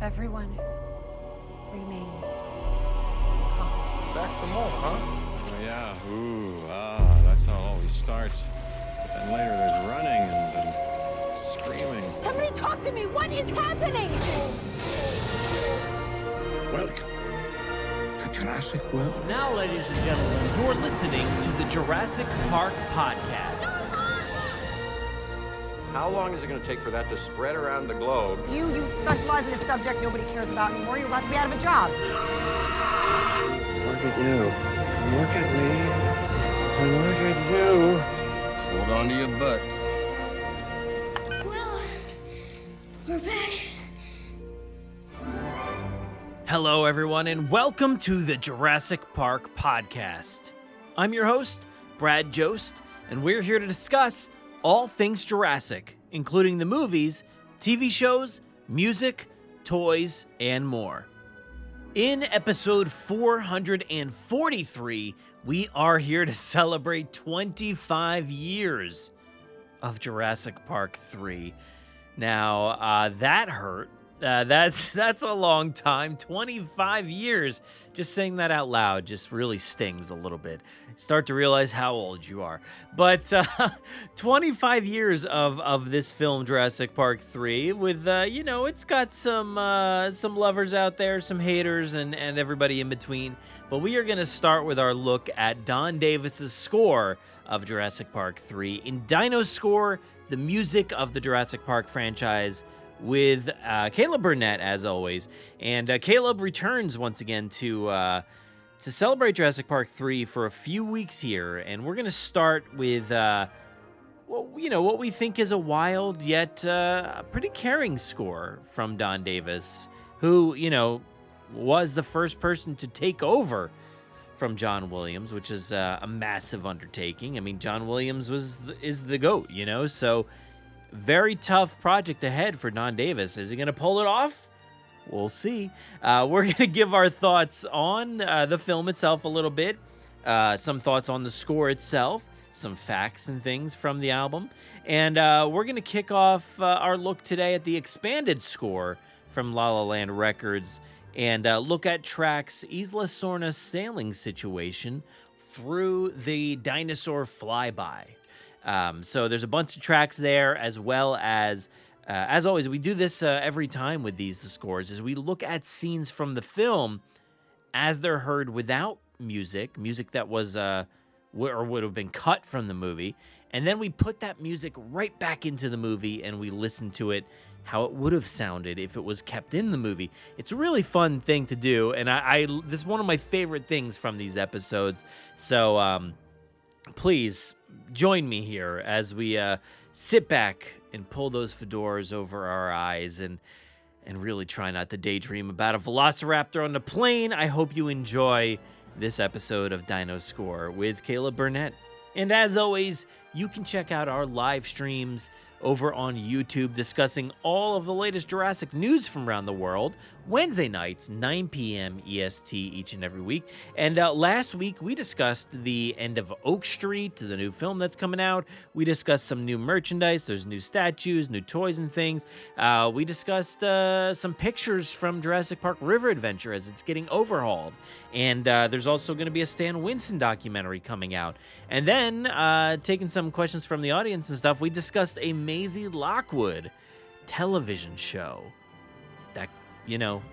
Everyone, remain calm. Back for more, huh? Oh, yeah. That's how it always starts. But then later there's running and screaming. Somebody talk to me! What is happening? Welcome to Jurassic World. Now, ladies and gentlemen, you're listening to the Jurassic Park podcast. How long is it going to take for that to spread around the globe? You specialize in a subject nobody cares about anymore. You're about to be out of a job. Look at you. Look at me. Look at you. Hold on to your butts. Well, we're back. Hello, everyone, and welcome to the Jurassic Park podcast. I'm your host, Brad Jost, and we're here to discuss all things Jurassic, including the movies, TV shows, music, toys, and more. In episode 443, we are here to celebrate 25 years of Jurassic Park 3. Now, that hurt. That's a long time. 25 years. Just saying that out loud just really stings a little bit. Start to realize how old you are. But 25 years of this film, Jurassic Park 3, with it's got some lovers out there, some haters, and everybody in between. But we are going to start with our look at Don Davis's score of Jurassic Park 3 in Dino-Score, the music of the Jurassic Park franchise, with Caleb Burnett, as always. And Caleb returns once again to celebrate Jurassic Park 3 for a few weeks here. And we're going to start with, what we think is a wild yet pretty caring score from Don Davis, who, was the first person to take over from John Williams, which is a massive undertaking. I mean, John Williams is the GOAT, so... Very tough project ahead for Don Davis. Is he going to pull it off? We'll see. We're going to give our thoughts on the film itself a little bit, some thoughts on the score itself, some facts and things from the album, and we're going to kick off our look today at the expanded score from La La Land Records and look at tracks Isla Sorna sailing situation through the dinosaur flyby. So there's a bunch of tracks there, as well as always, we do this every time with these scores, is we look at scenes from the film as they're heard without music that was, or would have been cut from the movie, and then we put that music right back into the movie, and we listen to it how it would have sounded if it was kept in the movie. It's a really fun thing to do, and this is one of my favorite things from these episodes, so please join me here as we sit back and pull those fedoras over our eyes and really try not to daydream about a velociraptor on the plane. I hope you enjoy this episode of Dino-Score with Caleb Burnett. And as always, you can check out our live streams over on YouTube discussing all of the latest Jurassic news from around the world, Wednesday nights, 9 p.m. EST each and every week. And last week, we discussed the end of Oak Street, the new film that's coming out. We discussed some new merchandise. There's new statues, new toys and things. We discussed some pictures from Jurassic Park River Adventure as it's getting overhauled. And there's also going to be a Stan Winston documentary coming out. And then, taking some questions from the audience and stuff, we discussed a Maisie Lockwood television show that,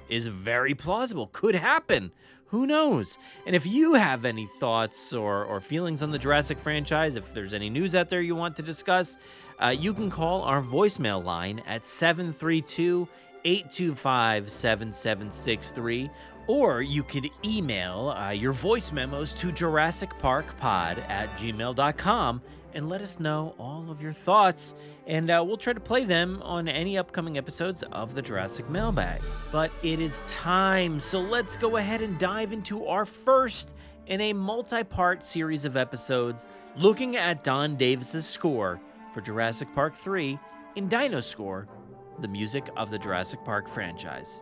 is very plausible. Could happen. Who knows? And if you have any thoughts or feelings on the Jurassic franchise, if there's any news out there you want to discuss, you can call our voicemail line at 732-825-7763, or you could email your voice memos to JurassicParkPod@gmail.com and let us know all of your thoughts, and we'll try to play them on any upcoming episodes of the Jurassic Mailbag. But it is time, so let's go ahead and dive into our first in a multi-part series of episodes looking at Don Davis's score for Jurassic Park 3 in Dino-Score, the music of the Jurassic Park franchise.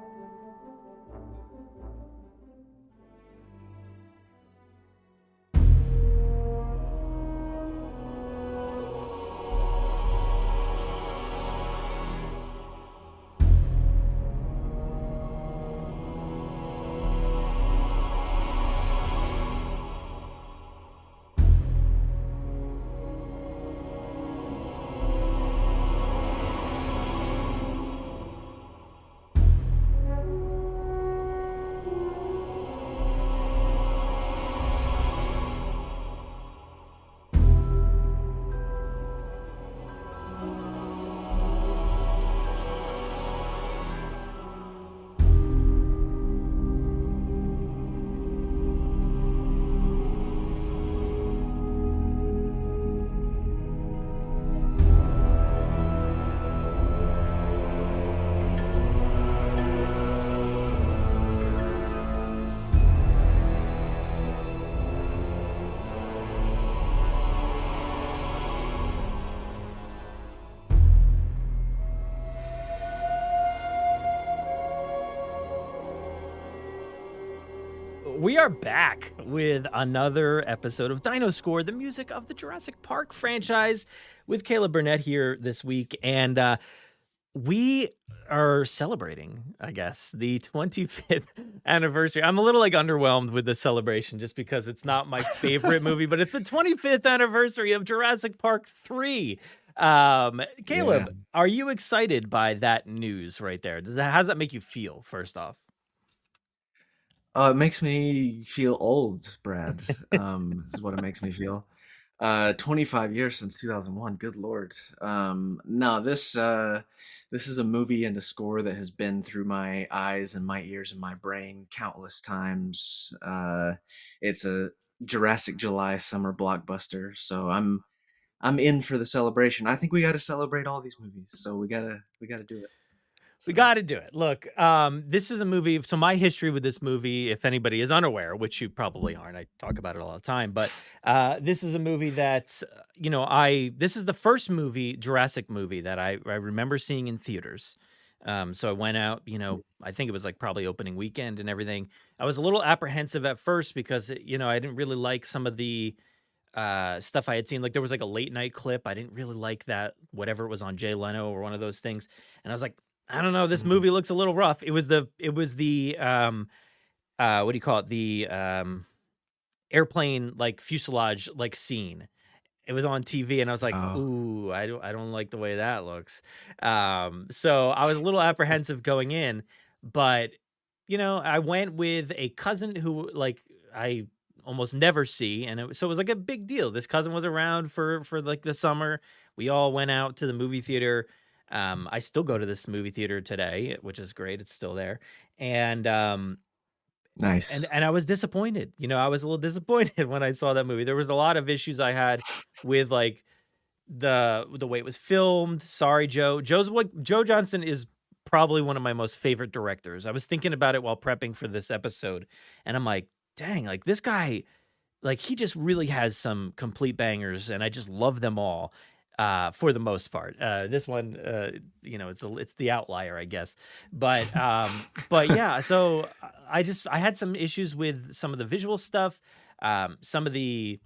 We are back with another episode of Dino-Score, the music of the Jurassic Park franchise, with Caleb Burnett here this week. And we are celebrating, I guess, the 25th anniversary. I'm a little like underwhelmed with the celebration just because it's not my favorite movie, but it's the 25th anniversary of Jurassic Park 3. Caleb, are you excited by that news right there? How does that make you feel, first off? It makes me feel old, Brad. This is what it makes me feel. 25 years since 2001. Good Lord. No, this is a movie and a score that has been through my eyes and my ears and my brain countless times. It's a Jurassic July summer blockbuster, so I'm in for the celebration. I think we got to celebrate all these movies, so we gotta do it. We So, got to do it. Look, this is a movie. So my history with this movie, if anybody is unaware, which you probably aren't, I talk about it all the time. But this is a movie that, this is the first Jurassic movie that I remember seeing in theaters. So I went out, I think it was like probably opening weekend and everything. I was a little apprehensive at first because, I didn't really like some of the stuff I had seen. Like there was like a late night clip. I didn't really like that, whatever it was on Jay Leno or one of those things. And I was like, I don't know, this movie looks a little rough. It was the what do you call it? The airplane like fuselage like scene. It was on TV and I was like, oh, ooh, I don't like the way that looks. So I was a little apprehensive going in, but I went with a cousin who like I almost never see, and so it was like a big deal. This cousin was around for like the summer. We all went out to the movie theater. I still go to this movie theater today, which is great. It's still there. And nice. I was disappointed. I was a little disappointed when I saw that movie. There was a lot of issues I had with like the way it was filmed. Sorry, Joe. Joe Johnston is probably one of my most favorite directors. I was thinking about it while prepping for this episode, and I'm like, dang, like this guy, like he just really has some complete bangers, and I just love them all. For the most part, this one, it's the outlier, I guess. But yeah. So I had some issues with some of the visual stuff, some of the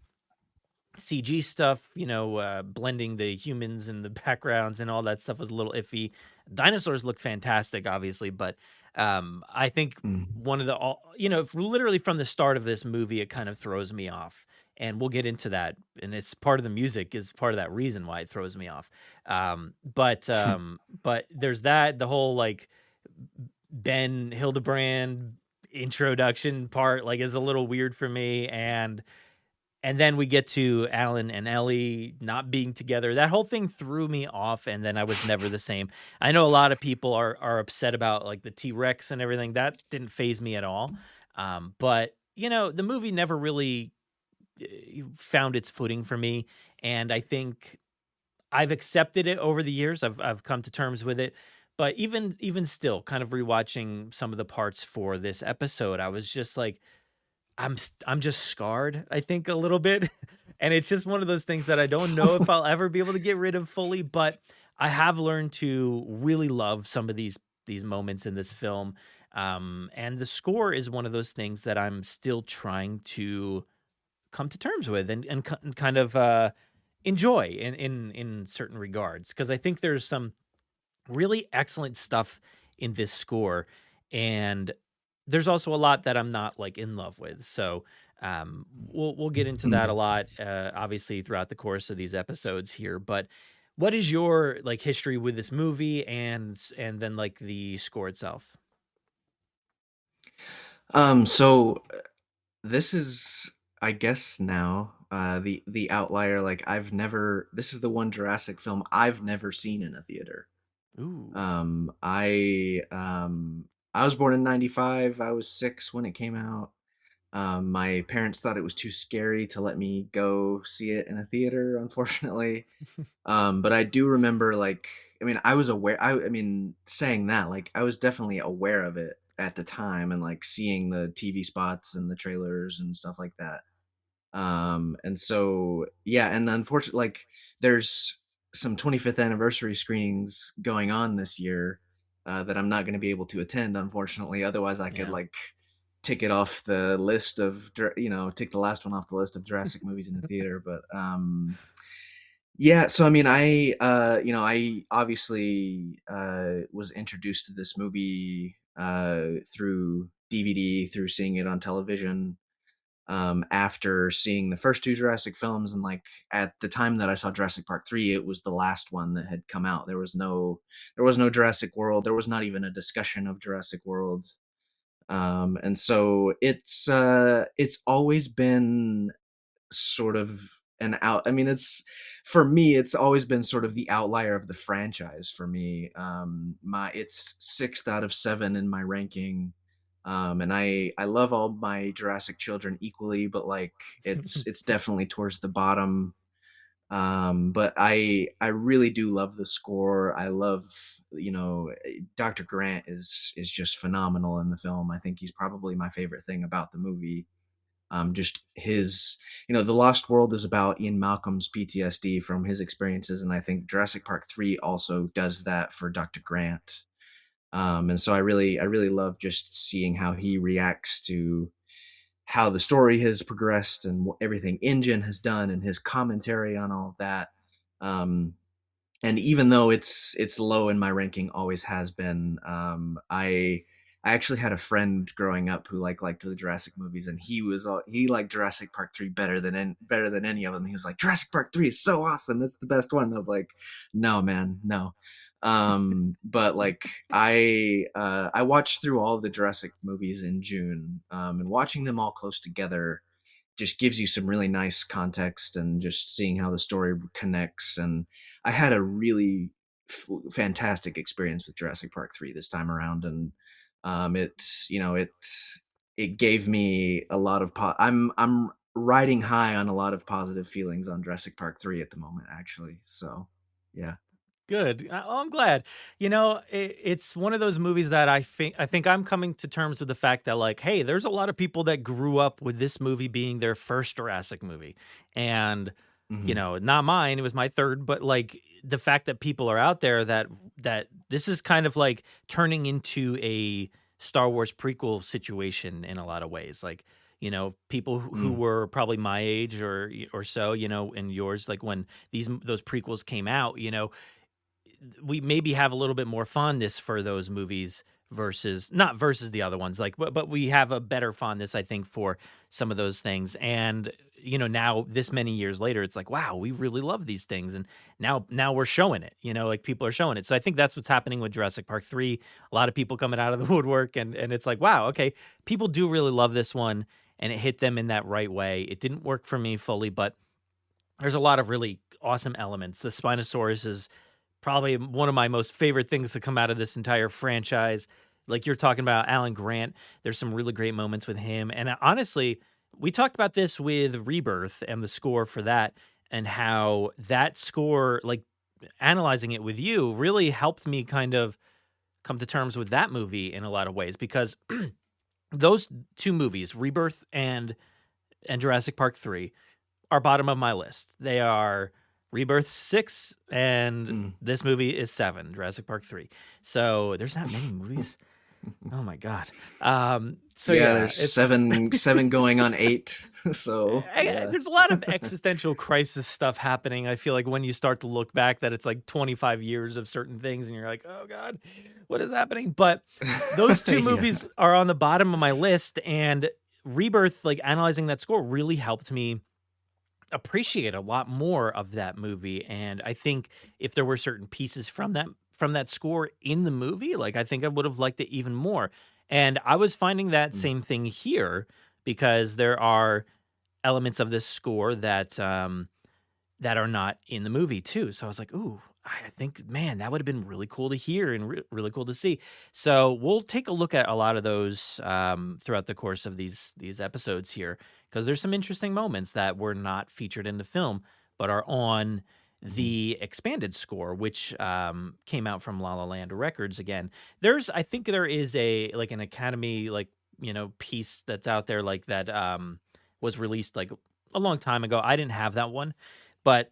CG stuff. Blending the humans and the backgrounds and all that stuff was a little iffy. Dinosaurs looked fantastic, obviously, but I think one of literally from the start of this movie, it kind of throws me off. And we'll get into that. And it's part of the music is part of that reason why it throws me off. But there's that, the whole like Ben Hildebrand introduction part like is a little weird for me. And then we get to Alan and Ellie not being together. That whole thing threw me off, and then I was never the same. I know a lot of people are upset about like the T-Rex and everything. That didn't faze me at all. But the movie never really found its footing for me, and I think I've accepted it over the years. I've come to terms with it, but even still, kind of rewatching some of the parts for this episode, I was just like, I'm just scarred, I think, a little bit, and it's just one of those things that I don't know if I'll ever be able to get rid of fully, but I have learned to really love some of these moments in this film, and the score is one of those things that I'm still trying to come to terms with and kind of enjoy in certain regards, because I think there's some really excellent stuff in this score, and there's also a lot that I'm not like in love with. So we'll get into that a lot, obviously throughout the course of these episodes here. But what is your like history with this movie and then like the score itself? So this is, I guess now, the outlier. Like this is the one Jurassic film I've never seen in a theater. Ooh. I was born in '95. I was 6 when it came out. My parents thought it was too scary to let me go see it in a theater, unfortunately. But I do remember, like, I mean, I was aware. I mean, saying that, like, I was definitely aware of it at the time, and like seeing the TV spots and the trailers and stuff like that. And so, yeah, and unfortunately, like, there's some 25th anniversary screenings going on this year that I'm not going to be able to attend, unfortunately. Otherwise, I could Yeah. like tick it off the list of tick the last one off the list of Jurassic movies in the theater. But yeah, so I mean, I obviously was introduced to this movie through DVD, through seeing it on television, after seeing the first two Jurassic films. And like at the time that I saw Jurassic Park 3, it was the last one that had come out. There was no Jurassic World. There was not even a discussion of Jurassic World. And so it's always been sort of an out. I mean, it's for me, it's always been sort of the outlier of the franchise for me. It's sixth out of seven in my ranking. And I love all my Jurassic children equally, but like it's definitely towards the bottom. But I really do love the score. I love, Dr. Grant is just phenomenal in the film. I think he's probably my favorite thing about the movie. Just his, The Lost World is about Ian Malcolm's PTSD from his experiences, and I think Jurassic Park 3 also does that for Dr. Grant. And so I really love just seeing how he reacts to how the story has progressed and everything InGen has done, and his commentary on all of that. Um, and even though it's low in my ranking, always has been. I actually had a friend growing up who liked the Jurassic movies, and he liked Jurassic Park 3 better than any of them. He was like, Jurassic Park 3 is so awesome, it's the best one. And I was like, no man, no. But like I watched through all the Jurassic movies in June, and watching them all close together just gives you some really nice context, and just seeing how the story connects. And I had a really fantastic experience with Jurassic Park 3 this time around. And it gave me a lot of I'm riding high on a lot of positive feelings on Jurassic Park 3 at the moment, actually. So yeah. Good. I'm glad. It's one of those movies that I think I'm coming to terms with the fact that like, hey, there's a lot of people that grew up with this movie being their first Jurassic movie. And Mhm. not mine, it was my third, but like the fact that people are out there that this is kind of like turning into a Star Wars prequel situation in a lot of ways. Like, people who Mm. were probably my age or so, and yours, like when those prequels came out, we maybe have a little bit more fondness for those movies versus not versus the other ones, like, but we have a better fondness, I think, for some of those things. And now this many years later, it's like, wow, we really love these things. And now we're showing it, like people are showing it. So I think that's what's happening with Jurassic Park 3. A lot of people coming out of the woodwork, and it's like, wow, okay, people do really love this one, and it hit them in that right way. It didn't work for me fully, but there's a lot of really awesome elements. The Spinosaurus is probably one of my most favorite things to come out of this entire franchise. Like you're talking about Alan Grant, there's some really great moments with him. And honestly, we talked about this with Rebirth and the score for that, and how that score, like analyzing it with you, really helped me kind of come to terms with that movie in a lot of ways, because those two movies, Rebirth and Jurassic Park 3, are bottom of my list. They are Rebirth 6, and Mm. this movie is 7, Jurassic Park 3. So there's not many movies. Oh my god. So Yeah, yeah, there's it's seven going on 8. So yeah. there's a lot of existential crisis stuff happening. I feel like when you start to look back, that it's like 25 years of certain things, and you're like, oh god, what is happening? But those two Yeah. movies are on the bottom of my list, and Rebirth, like analyzing that score, really helped me appreciate a lot more of that movie. And I think if there were certain pieces from that score in the movie, like I think I would have liked it even more. And I was finding that Mm. same thing here, because there are elements of this score that are not in the movie too. So I was like, ooh, I think, man, that would have been really cool to hear and really cool to see. So we'll take a look at a lot of those throughout the course of these episodes here, because there's some interesting moments that were not featured in the film, but are on the expanded score, which came out from La La Land Records. Again, I think there is an Academy, piece that's out there, like that was released like a long time ago. I didn't have that one, but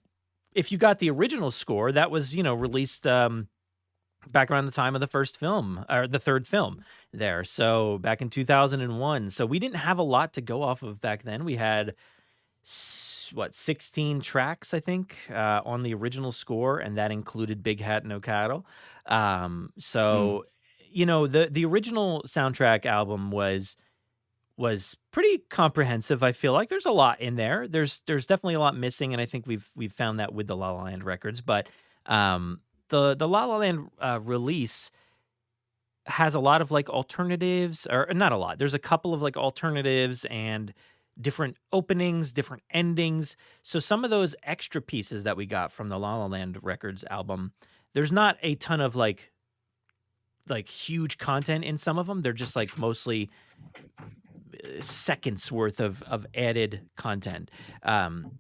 if you got the original score that was, released back around the time of the first film or the third film there. So back in 2001. So we didn't have a lot to go off of back then. We had 16 tracks, I think, on the original score, and that included Big Hat No Cattle. Mm. So the original soundtrack album was pretty comprehensive. I feel like there's a lot in there. There's definitely a lot missing, and I think we've found that with the La La Land records. But the La La Land release has a lot of like alternatives, or not a lot. There's a couple of like alternatives and different openings, different endings. So some of those extra pieces that we got from the La La Land records album, there's not a ton of like huge content in some of them. They're just like mostly seconds worth of added content.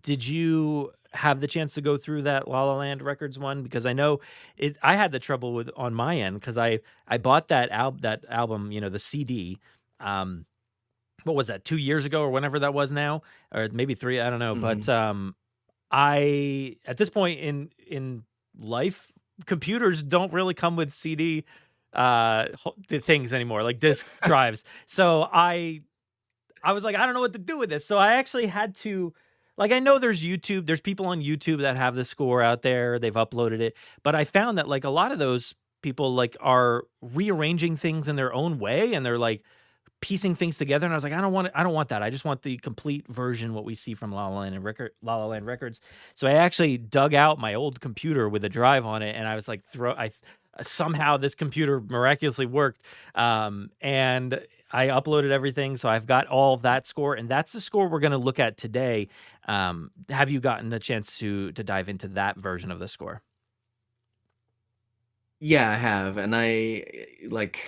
Did you have the chance to go through that La La Land Records one? Because I know I had the trouble with on my end because I bought that album, the CD. What was that, 2 years ago or whenever that was now, or maybe three? I don't know. But Mhm. I at this point in life, computers don't really come with CD the things anymore, like disk drives. So I was like, I don't know what to do with this. So I actually had to, like, I know there's people on YouTube that have the score out there. They've uploaded it. But I found that, like, a lot of those people, like, are rearranging things in their own way and they're, like, piecing things together. And I was like, I don't want that. I just want the complete version, what we see from La La Land Records. So I actually dug out my old computer with a drive on it. And I was like, somehow this computer miraculously worked. And I uploaded everything, so I've got all that score, and that's the score we're going to look at today. Have you gotten a chance to dive into that version of the score? Yeah, I have, and like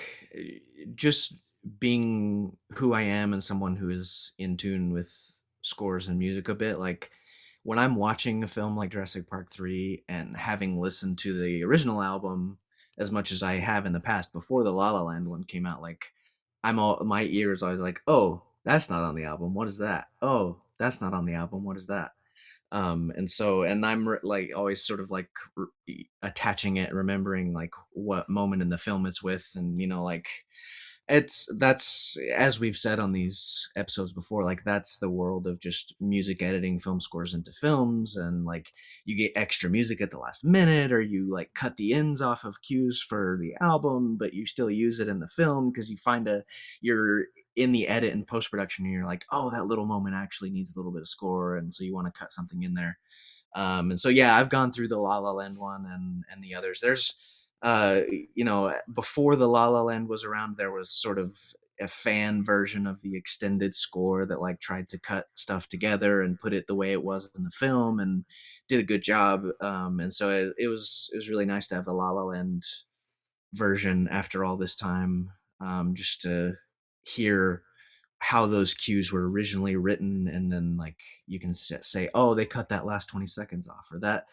just being who I am and someone who is in tune with scores and music a bit, like when I'm watching a film like Jurassic Park 3 and having listened to the original album as much as I have in the past before the La La Land one came out, like my ears always like, "Oh, that's not on the album. What is that? Oh, that's not on the album. What is that?" And I'm like always sort of like attaching it, remembering like what moment in the film it's with, and like that's, as we've said on these episodes before, like that's the world of just music editing film scores into films, and like you get extra music at the last minute, or you like cut the ends off of cues for the album but you still use it in the film because you're in the edit and post production and you're like, oh, that little moment actually needs a little bit of score, and so you want to cut something in there. And so yeah, I've gone through the La La Land one and the others. There's before the La La Land was around, there was sort of a fan version of the extended score that like tried to cut stuff together and put it the way it was in the film and did a good job. And so it was really nice to have the La La Land version after all this time, just to hear how those cues were originally written, and then like you can say, oh, they cut that last 20 seconds off, or that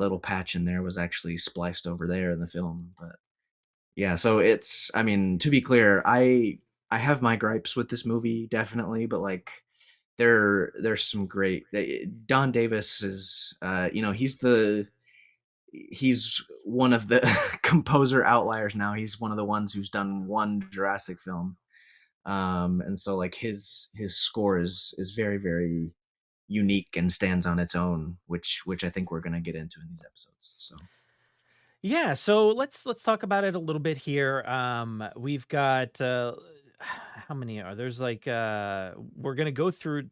little patch in there was actually spliced over there in the film. But yeah, so I mean, to be clear, I have my gripes with this movie, definitely, but like there's some great Don Davis is he's one of the composer outliers now. He's one of the ones who's done one Jurassic film. And so like his score is very, very unique and stands on its own, which I think we're gonna get into in these episodes. So Yeah, so let's talk about it a little bit here. We've got how many are there's like we're gonna go through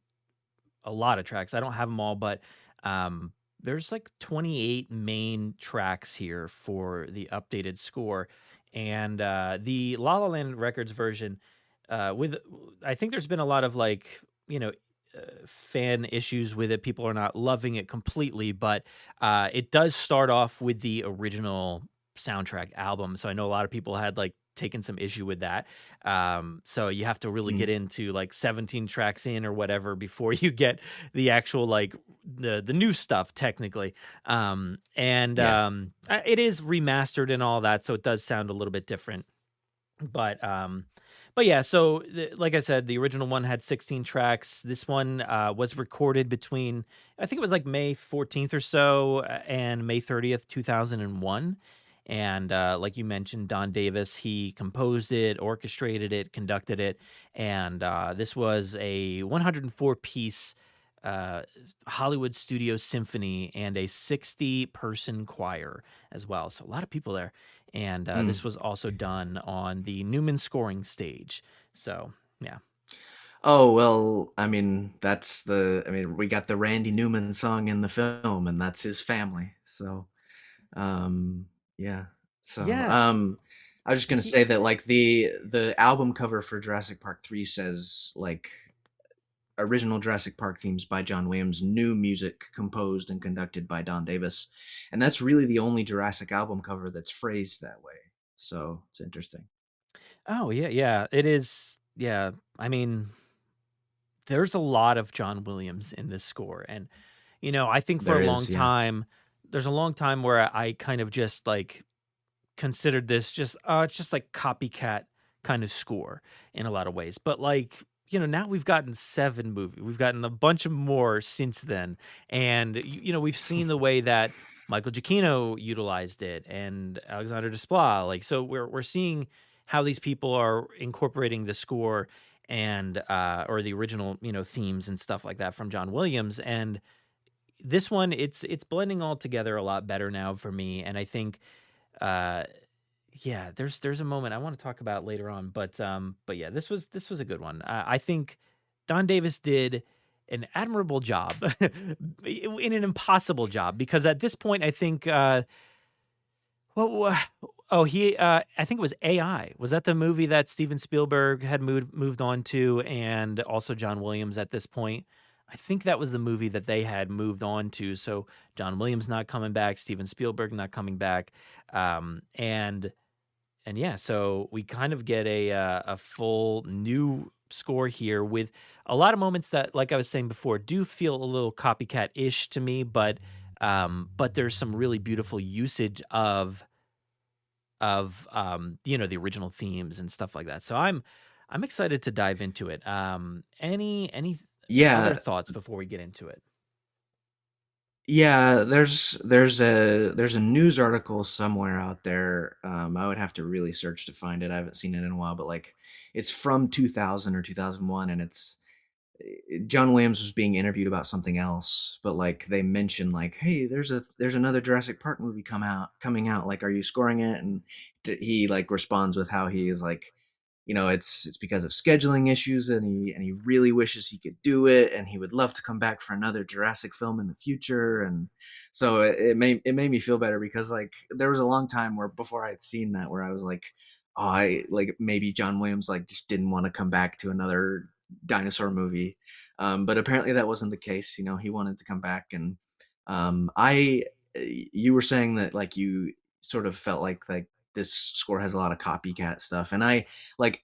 a lot of tracks. I don't have them all, but there's like 28 main tracks here for the updated score, and the La La Land Records version. With I think there's been a lot of like fan issues with it. People are not loving it completely, but it does start off with the original soundtrack album. So I know a lot of people had like taken some issue with that. So you have to really mm, get into like 17 tracks in or whatever before you get the actual like the new stuff technically. And yeah. it is remastered and all that, so it does sound a little bit different. But yeah, so like I said, the original one had 16 tracks. This one was recorded between, I think it was like May 14th or so and May 30th, 2001. And like you mentioned, Don Davis, he composed it, orchestrated it, conducted it. And this was a 104-piece Hollywood studio symphony and a 60-person choir as well. So a lot of people there. And this was also done on the Newman scoring stage. So, yeah. Oh, well, I mean, we got the Randy Newman song in the film, and that's his family. So, yeah. So, Yeah. I was just gonna say that like the album cover for Jurassic Park 3 says like original Jurassic Park themes by John Williams, new music composed and conducted by Don Davis. And that's really the only Jurassic album cover that's phrased that way. So, it's interesting. Oh, yeah, yeah. It is. Yeah. I mean, there's a lot of John Williams in this score. And, I think for There a is, long yeah. time, there's a long time where I kind of just like considered this just it's just like copycat kind of score in a lot of ways. But like, now we've gotten 7 movies. We've gotten a bunch of more since then. And we've seen the way that Michael Giacchino utilized it and Alexander Desplat. Like, so we're seeing how these people are incorporating the score and or the original, themes and stuff like that from John Williams. And this one, it's blending all together a lot better now for me. And I think uh yeah, there's a moment I want to talk about later on, but yeah, this was a good one. I think Don Davis did an admirable job in an impossible job, because at this point I think what oh, he I think it was AI. Was that the movie that Steven Spielberg had moved on to, and also John Williams at this point? I think that was the movie that they had moved on to. So John Williams not coming back, Steven Spielberg not coming back, and yeah, so we kind of get a full new score here with a lot of moments that, like I was saying before, do feel a little copycat-ish to me, but there's some really beautiful usage of the original themes and stuff like that. So I'm excited to dive into it. Any other Yeah, thoughts before we get into it? yeah, there's a news article somewhere out there. I would have to really search to find it. I haven't seen it in a while, but like it's from 2000 or 2001, and it's John Williams was being interviewed about something else, but like they mentioned like, hey, there's another Jurassic Park movie coming out. Like, are you scoring it? And he like responds with how he is like, it's because of scheduling issues, and he really wishes he could do it, and he would love to come back for another Jurassic film in the future. And so it made me feel better, because like there was a long time where before I had seen that where I was like, oh, I like maybe John Williams like just didn't want to come back to another dinosaur movie. But apparently that wasn't the case. He wanted to come back. And I you were saying that like you sort of felt like this score has a lot of copycat stuff, and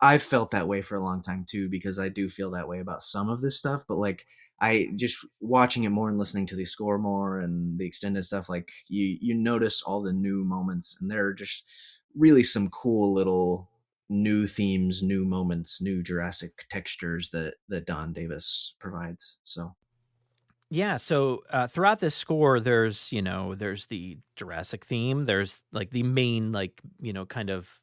I've felt that way for a long time too, because I do feel that way about some of this stuff. But like I just watching it more and listening to the score more and the extended stuff, like you notice all the new moments, and there are just really some cool little new themes, new moments, new Jurassic textures that Don Davis provides. So Yeah, so throughout this score, there's the Jurassic theme. There's like the main, like, kind of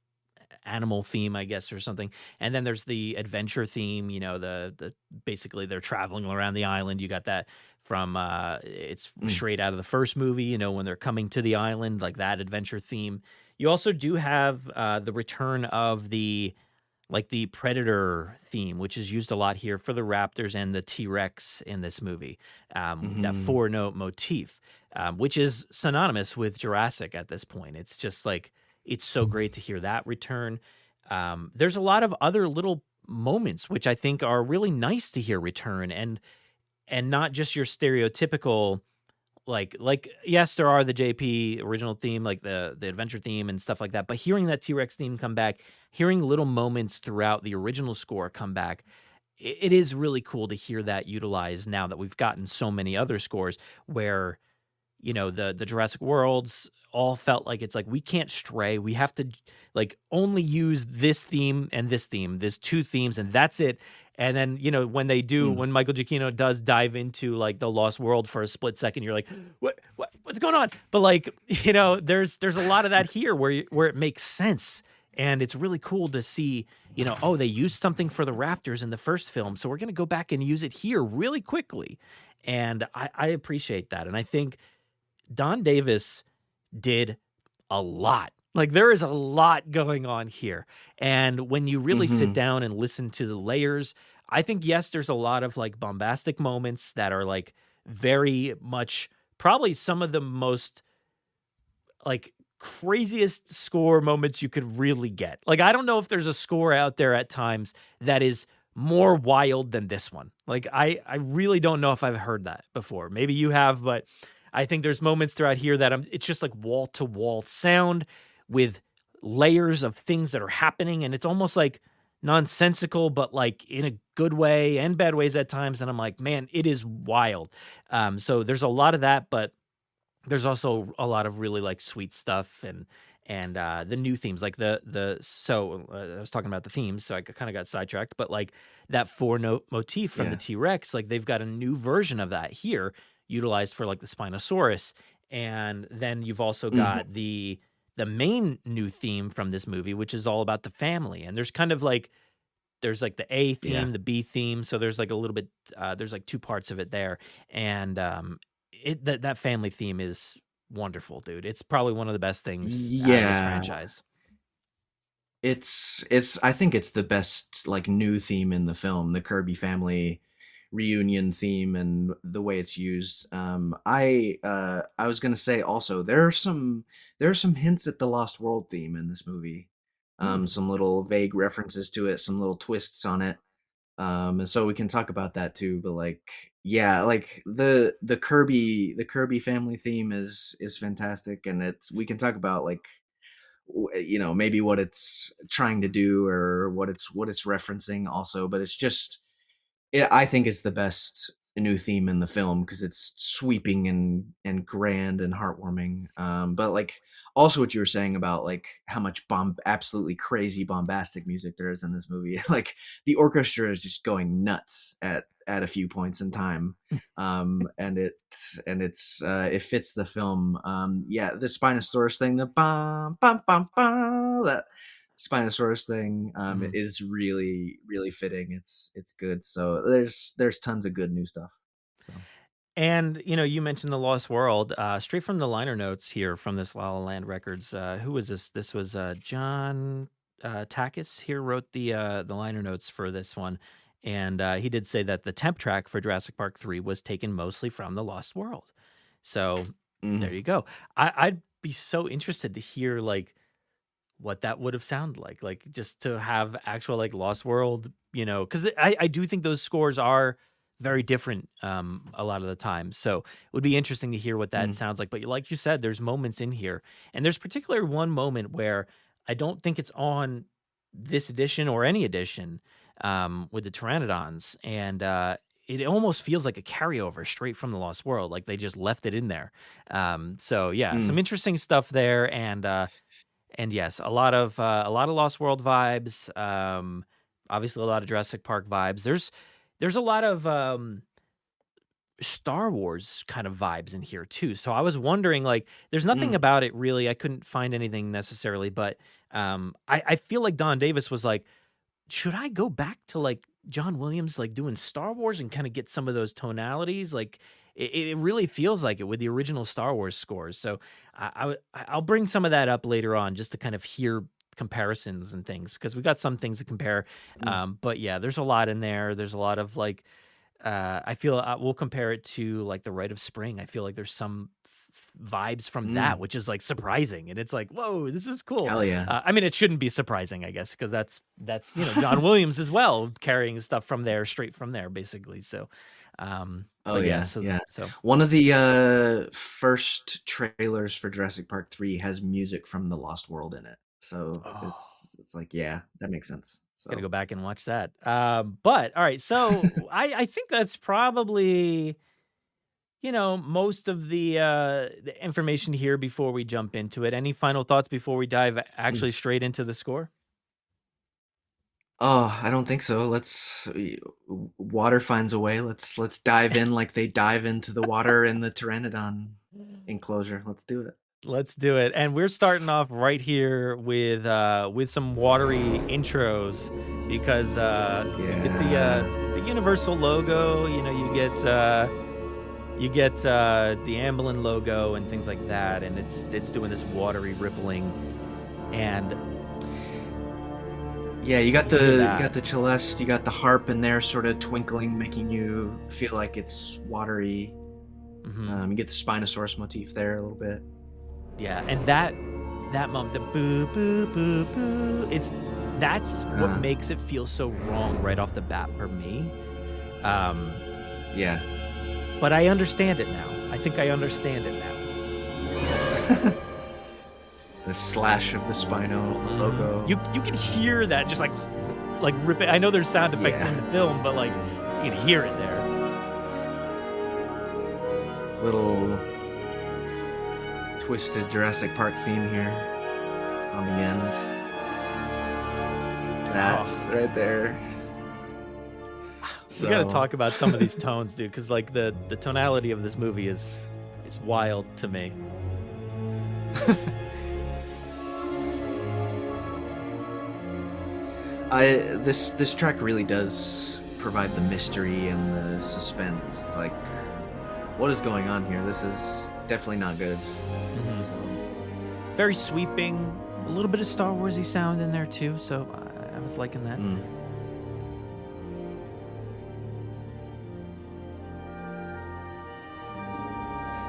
animal theme, I guess, or something. And then there's the adventure theme. The basically they're traveling around the island. You got that from it's mm, straight out of the first movie. When they're coming to the island, like that adventure theme. You also do have the return of the predator theme, which is used a lot here for the raptors and the T-Rex in this movie. That hmm 4-note motif, which is synonymous with Jurassic at this point. It's just like, it's so great to hear that return. There's a lot of other little moments which I think are really nice to hear return, and not just your stereotypical, like yes, there are the JP original theme, like the adventure theme and stuff like that, but hearing that T-Rex theme come back, hearing little moments throughout the original score come back, it is really cool to hear that utilized now that we've gotten so many other scores where the Jurassic Worlds all felt like it's like we can't stray. We have to like only use this theme and this theme. There's 2 themes and that's it. And then, when they do, mm, when Michael Giacchino does dive into like the Lost World for a split second, you're like, what? what's going on? But like, there's a lot of that here where it makes sense. And it's really cool to see, oh, they used something for the Raptors in the first film, so we're going to go back and use it here really quickly. And I appreciate that. And I think Don Davis did a lot. Like, there is a lot going on here. And when you really sit down and listen to the layers, I think, yes, there's a lot of like bombastic moments that are like very much probably some of the most like craziest score moments you could really get. Like, I don't know if there's a score out there at times that is more wild than this one. Like, I really don't know if I've heard that before. Maybe you have, but I think there's moments throughout here that it's just like wall to wall sound with layers of things that are happening. And it's almost like nonsensical, but like in a good way and bad ways at times. And I'm like, man, it is wild. So there's a lot of that, but there's also a lot of really like sweet stuff and the new themes, like I was talking about the themes, so I kind of got sidetracked, but like that 4-note motif from the T-Rex, like they've got a new version of that here utilized for like the Spinosaurus. And then you've also got the main new theme from this movie, which is all about the family. And there's kind of like, there's like the A theme, the B theme. So there's like a little bit, there's like two parts of it there. And that family theme is wonderful, dude. It's probably one of the best things out of this franchise. I think it's the best like new theme in the film, the Kirby family reunion theme and the way it's used. I was gonna say also there are some hints at the Lost World theme in this movie. Some little vague references to it, some little twists on it. And so we can talk about that too, but like, yeah, like the Kirby family theme is fantastic, and we can talk about like maybe what it's trying to do or what it's referencing also, but it's just I think it's the best new theme in the film because it's sweeping and grand and heartwarming. But like also what you were saying about like how much absolutely crazy bombastic music there is in this movie. Like the orchestra is just going nuts at a few points in time. And it fits the film. The Spinosaurus thing, the bum bum bum bum, that Spinosaurus thing is really really fitting. It's good. So there's tons of good new stuff. So. And you mentioned the Lost World. Straight from the liner notes here from this La La Land Records. Who was this? This was John Takis here wrote the liner notes for this one, and he did say that the temp track for Jurassic Park 3 was taken mostly from the Lost World. So there you go. I'd be so interested to hear like what that would have sounded like just to have actual like Lost World, because I do think those scores are very different a lot of the time. So it would be interesting to hear what that sounds like. But like you said, there's moments in here, and there's particularly one moment where I don't think it's on this edition or any edition with the Pteranodons, and it almost feels like a carryover straight from the Lost World, like they just left it in there. So yeah, some interesting stuff there, and yes, a lot of Lost World vibes. Obviously, a lot of Jurassic Park vibes. There's a lot of Star Wars kind of vibes in here too. So I was wondering, like, there's nothing about it really. I couldn't find anything necessarily, but I feel like Don Davis was like, should I go back to like John Williams, like doing Star Wars and kind of get some of those tonalities? Like, it really feels like it with the original Star Wars scores. So I'll bring some of that up later on just to kind of hear comparisons and things, because we got some things to compare. But yeah, there's a lot in there. There's a lot of like, I feel we'll compare it to like The Rite of Spring. I feel like there's some vibes from that, which is like surprising. And it's like, whoa, this is cool. Hell yeah. I mean, it shouldn't be surprising, I guess, because that's John Williams as well, carrying stuff from there, straight from there, basically. So, So one of the first trailers for Jurassic Park 3 has music from the Lost World in it. So it's like, yeah, that makes sense. So gotta go back and watch that. But all right, so I think that's probably most of the information here before we jump into it. Any final thoughts before we dive actually straight into the score? Oh, I don't think so. Water finds a way. Let's dive in like they dive into the water in the Pteranodon enclosure. Let's do it. Let's do it. And we're starting off right here with some watery intros because you get the Universal logo, you get the Amblin logo and things like that, and it's doing this watery rippling, and Yeah, you got the celeste, you got the harp in there, sort of twinkling, making you feel like it's watery. You get the Spinosaurus motif there a little bit. yeah, and that moment, the boo boo boo boo, that's what makes it feel so wrong right off the bat for me. Yeah. But I understand it now. I think I understand it now. The slash of the Spino logo. You can hear that just like rip it. I know there's sound effects in the film, but like you can hear it there. Little twisted Jurassic Park theme here on the end. That right there. We got to talk about some of these tones, dude, because like the tonality of this movie is wild to me. This track really does provide the mystery and the suspense. It's like, what is going on here? This is definitely not good. So. Very sweeping, a little bit of Star Warsy sound in there too, so I was liking that.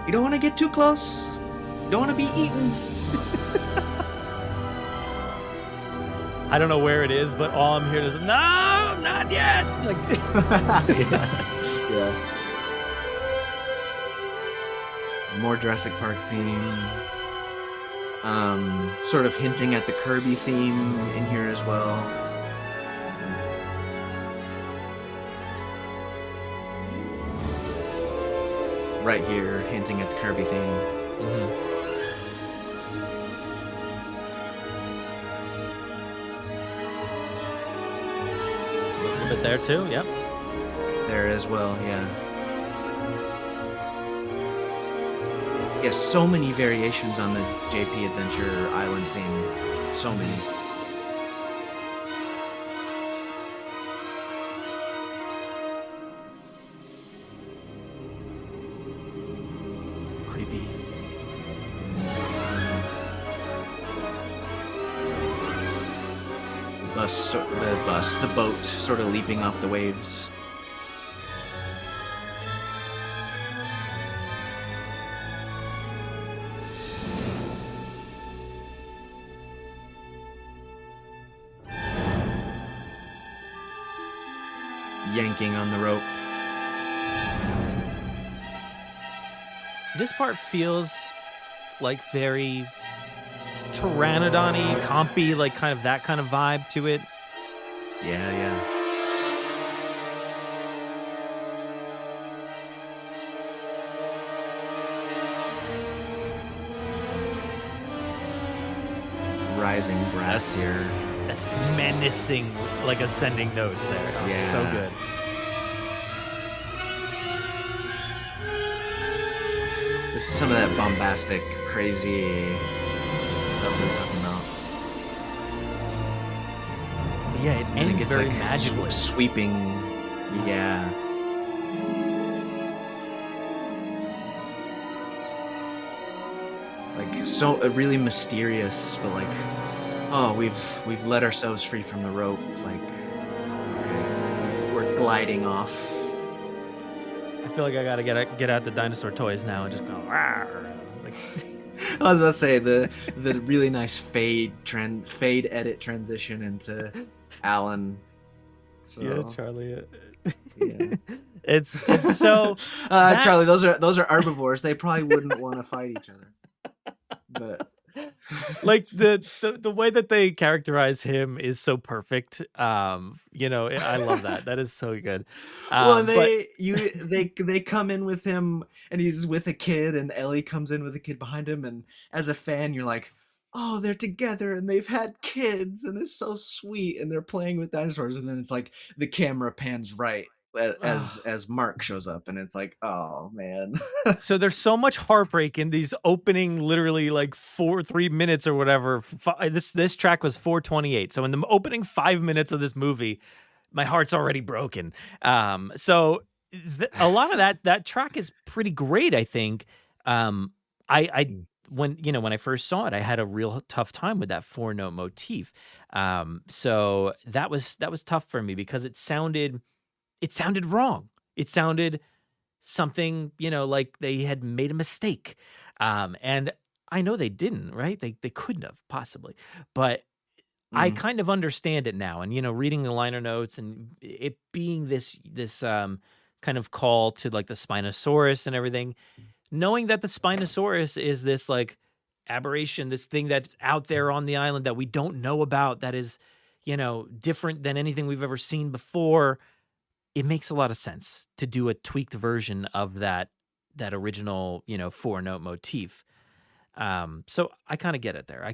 You don't want to get too close. You don't want to be eaten. I don't know where it is, but all I'm hearing is, no, not yet. Like, yeah. More Jurassic Park theme. Sort of hinting at the Kirby theme in here as well. Right here, hinting at the Kirby theme. A little bit there too, yep. There as well, yeah. Yes, so many variations on the JP Adventure Island theme. So many. Creepy. The boat sort of leaping off the waves. Yanking on the rope. This part feels like very Pteranodon-y, compy, like kind of that kind of vibe to it. Yeah. Rising brass here. That's menacing, like ascending notes there. Oh, it's so good. This is some of that bombastic, crazy stuff we're talking about. Yeah, it ends very like magically. Sweeping. Yeah. Like so really mysterious, but like, oh, we've let ourselves free from the rope. Like, okay, we're gliding off. I feel like I gotta get out the dinosaur toys now and just go. Rawr. Like, I was about to say the really nice fade edit transition into Alan. So, yeah, Charlie. Yeah. It's so Charlie, those are herbivores. They probably wouldn't want to fight each other. But like the way that they characterize him is so perfect. I love that. That is so good. Well, they come in with him, and he's with a kid, and Ellie comes in with a kid behind him, and as a fan, you're like, oh, they're together and they've had kids and it's so sweet and they're playing with dinosaurs, and then it's like the camera pans right as Mark shows up, and it's like, oh man. So there's so much heartbreak in these opening, literally like 3 minutes or whatever. This track was 4:28. So in the opening 5 minutes of this movie, my heart's already broken. So a lot of that track is pretty great, I think. I when I first saw it, I had a real tough time with that 4-note motif. So that was tough for me because it sounded wrong. It sounded something, like they had made a mistake. And I know they didn't, right? They couldn't have possibly, but I Mm. kind of understand it now. And, reading the liner notes and it being this kind of call to like the Spinosaurus and everything, knowing that the Spinosaurus is this like aberration, this thing that's out there on the island that we don't know about, that is, different than anything we've ever seen before. It makes a lot of sense to do a tweaked version of that original, 4-note motif. So I kind of get it there.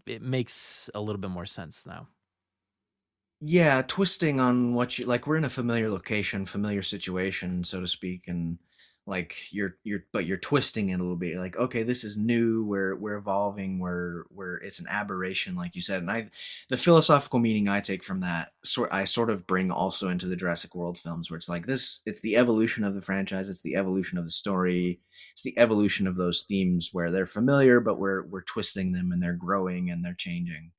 It makes a little bit more sense now. Yeah, twisting on what you like. We're in a familiar location, familiar situation, so to speak, and like you're twisting it a little bit. Like, okay, this is new. We're evolving. We're it's an aberration, like you said. And the philosophical meaning I take from that I sort of bring also into the Jurassic World films, where it's like this. It's the evolution of the franchise. It's the evolution of the story. It's the evolution of those themes where they're familiar, but we're twisting them and they're growing and they're changing.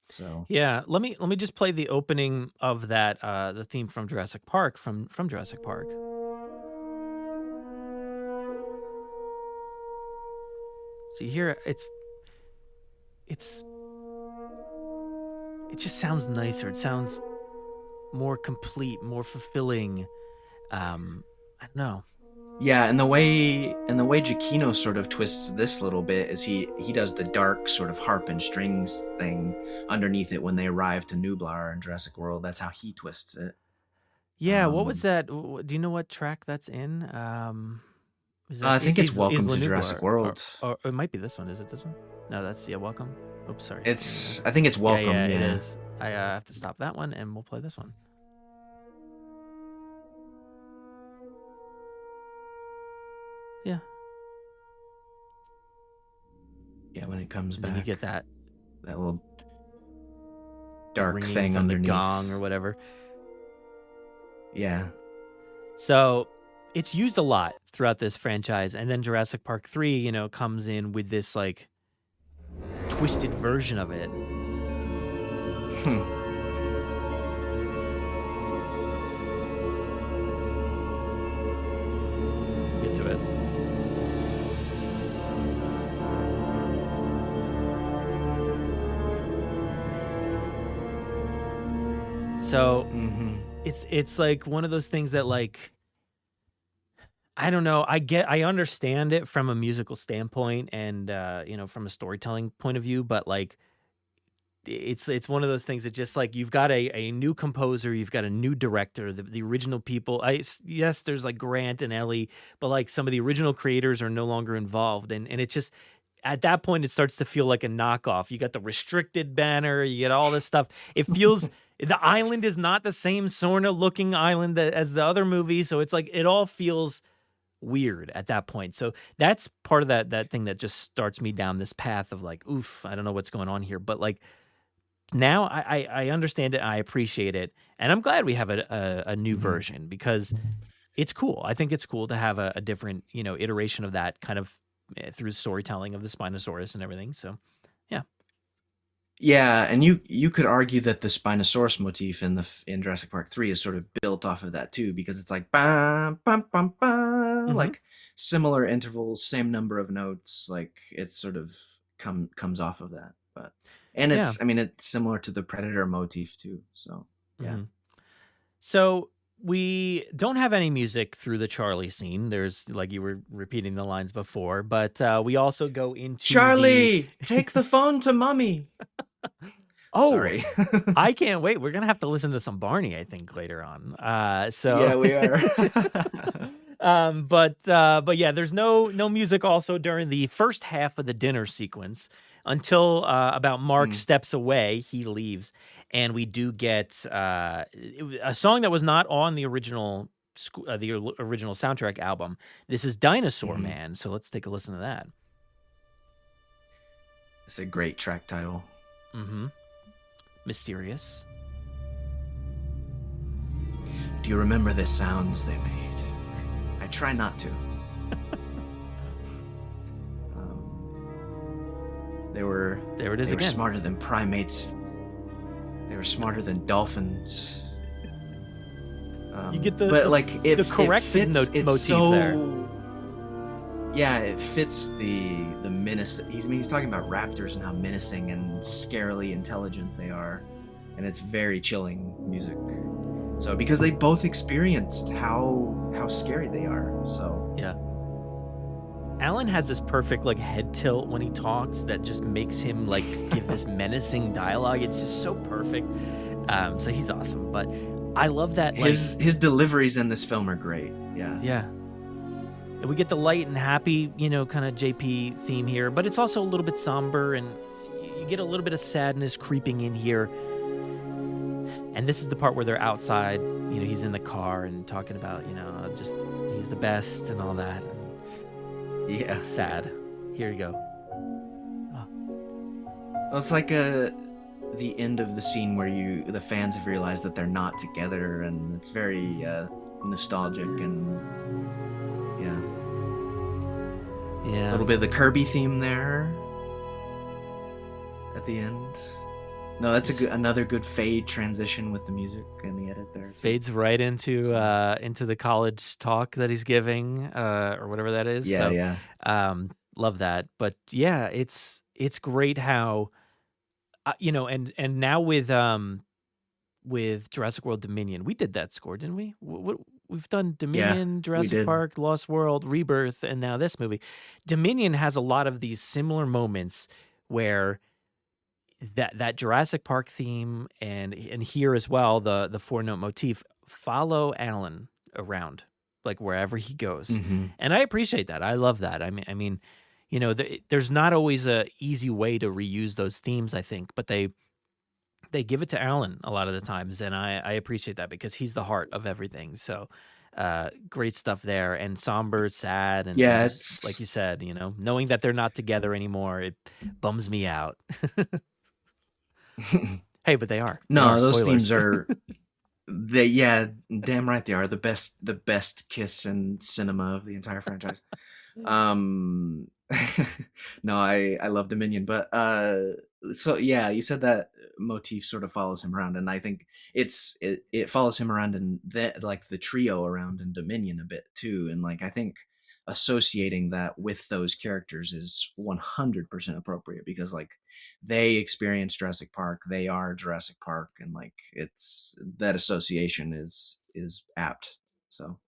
So Yeah, let me just play the opening of that the theme from Jurassic Park from Jurassic Park. So you hear it just sounds nicer. It sounds more complete, more fulfilling. I don't know. yeah, and the way Giacchino sort of twists this little bit is he does the dark sort of harp and strings thing underneath it when they arrive to Nublar in Jurassic World. That's how he twists it. Yeah, what was Um, that? Do you know what track that's in? Is I that think it's Welcome Isla to Nublar, Jurassic World. or it might be this one. Is it this one? No, that's Welcome. Oops, sorry. I think it's Welcome. Yeah, Yeah, it is. I have to stop that one, and we'll play this one. Yeah, yeah. When it comes and back, then you get that little dark ringing thing from underneath. the gong or whatever. Yeah. So it's used a lot throughout this franchise, and then Jurassic Park 3, comes in with this like twisted version of it. Get to it. So Mm-hmm. it's like one of those things that like I don't know. I understand it from a musical standpoint and from a storytelling point of view, but like it's one of those things that just like you've got a new composer, you've got a new director, the original people. Yes, there's like Grant and Ellie, but like some of the original creators are no longer involved, and it just at that point it starts to feel like a knockoff. You got the restricted banner, you get all this stuff. It feels the island is not the same sort of looking island as the other movies, so it's like it all feels weird at that point. So that's part of that thing that just starts me down this path of like, oof, I don't know what's going on here. But like now I understand it, I appreciate it, and I'm glad we have a new version because it's cool. I think it's cool to have a different, iteration of that kind of through storytelling of the Spinosaurus and everything. So yeah. Yeah, and you could argue that the Spinosaurus motif in Jurassic Park 3 is sort of built off of that too, because it's like bam, bam, bam, bam, like similar intervals, same number of notes, like it sort of comes off of that. But and it's I mean it's similar to the Predator motif too. So yeah. So we don't have any music through the Charlie scene. There's like you were repeating the lines before, but we also go into Charlie, take the phone to mommy. Oh, sorry. I can't wait. We're gonna have to listen to some Barney, I think, later on. So yeah, we are. but yeah, there's no music also during the first half of the dinner sequence. until about Mark steps away. He leaves, and we do get a song that was not on the original soundtrack album. This is Dino-Score Man. So let's take a listen to that. It's a great track title. Mysterious. Do you remember the sounds they made? I try not to. There it is again. They were smarter than primates. They were smarter than dolphins. You get the corrected motif there. Yeah, it fits the menace. He's talking about raptors and how menacing and scarily intelligent they are, and it's very chilling music. So because they both experienced how scary they are, so yeah. Alan has this perfect head tilt when he talks that just makes him give this menacing dialogue. It's just so perfect. So he's awesome. But I love that his deliveries in this film are great. Yeah. Yeah. And we get the light and happy, kind of JP theme here, but it's also a little bit somber, and you get a little bit of sadness creeping in here. And this is the part where they're outside. He's in the car and talking about, just he's the best and all that. Yeah. It's sad. Here you go. Well, it's like the end of the scene where the fans have realized that they're not together, and it's very nostalgic and yeah. A little bit of the Kirby theme there at the end. No, that's another good fade transition with the music and the edit there. Fades right into the college talk that he's giving, or whatever that is. Yeah, so, yeah. Love that. But yeah, it's great how, and now with Jurassic World Dominion, we did that score, didn't we? We've done Dominion, Jurassic Park, Lost World, Rebirth, and now this movie. Dominion has a lot of these similar moments where that Jurassic Park theme and here as well, the 4-note motif follow Alan around, wherever he goes. And I appreciate that. I love that. I mean, there's not always a easy way to reuse those themes, I think, but they give it to Alan a lot of the times, and I appreciate that because he's the heart of everything. So great stuff there, and somber, sad, and it's like you said, knowing that they're not together anymore, it bums me out. Hey, but they are. No, those themes are damn right they are the best kiss in cinema of the entire franchise. No, I love Dominion, but so yeah, you said that motif sort of follows him around, and I think it follows him around, and the trio around in Dominion a bit too, and I think associating that with those characters is 100% appropriate because they experience Jurassic Park, they are Jurassic Park, and it's that association is apt. So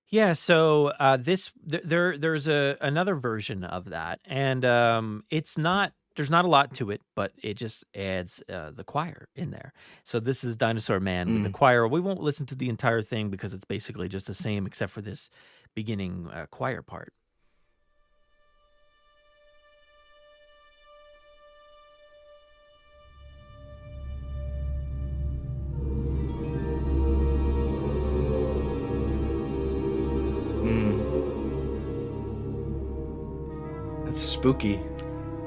yeah, so there's another version of that, and there's not a lot to it, but it just adds the choir in there. So this is Dino-Score Man with the choir. We won't listen to the entire thing because it's basically just the same except for this beginning choir part. It's spooky.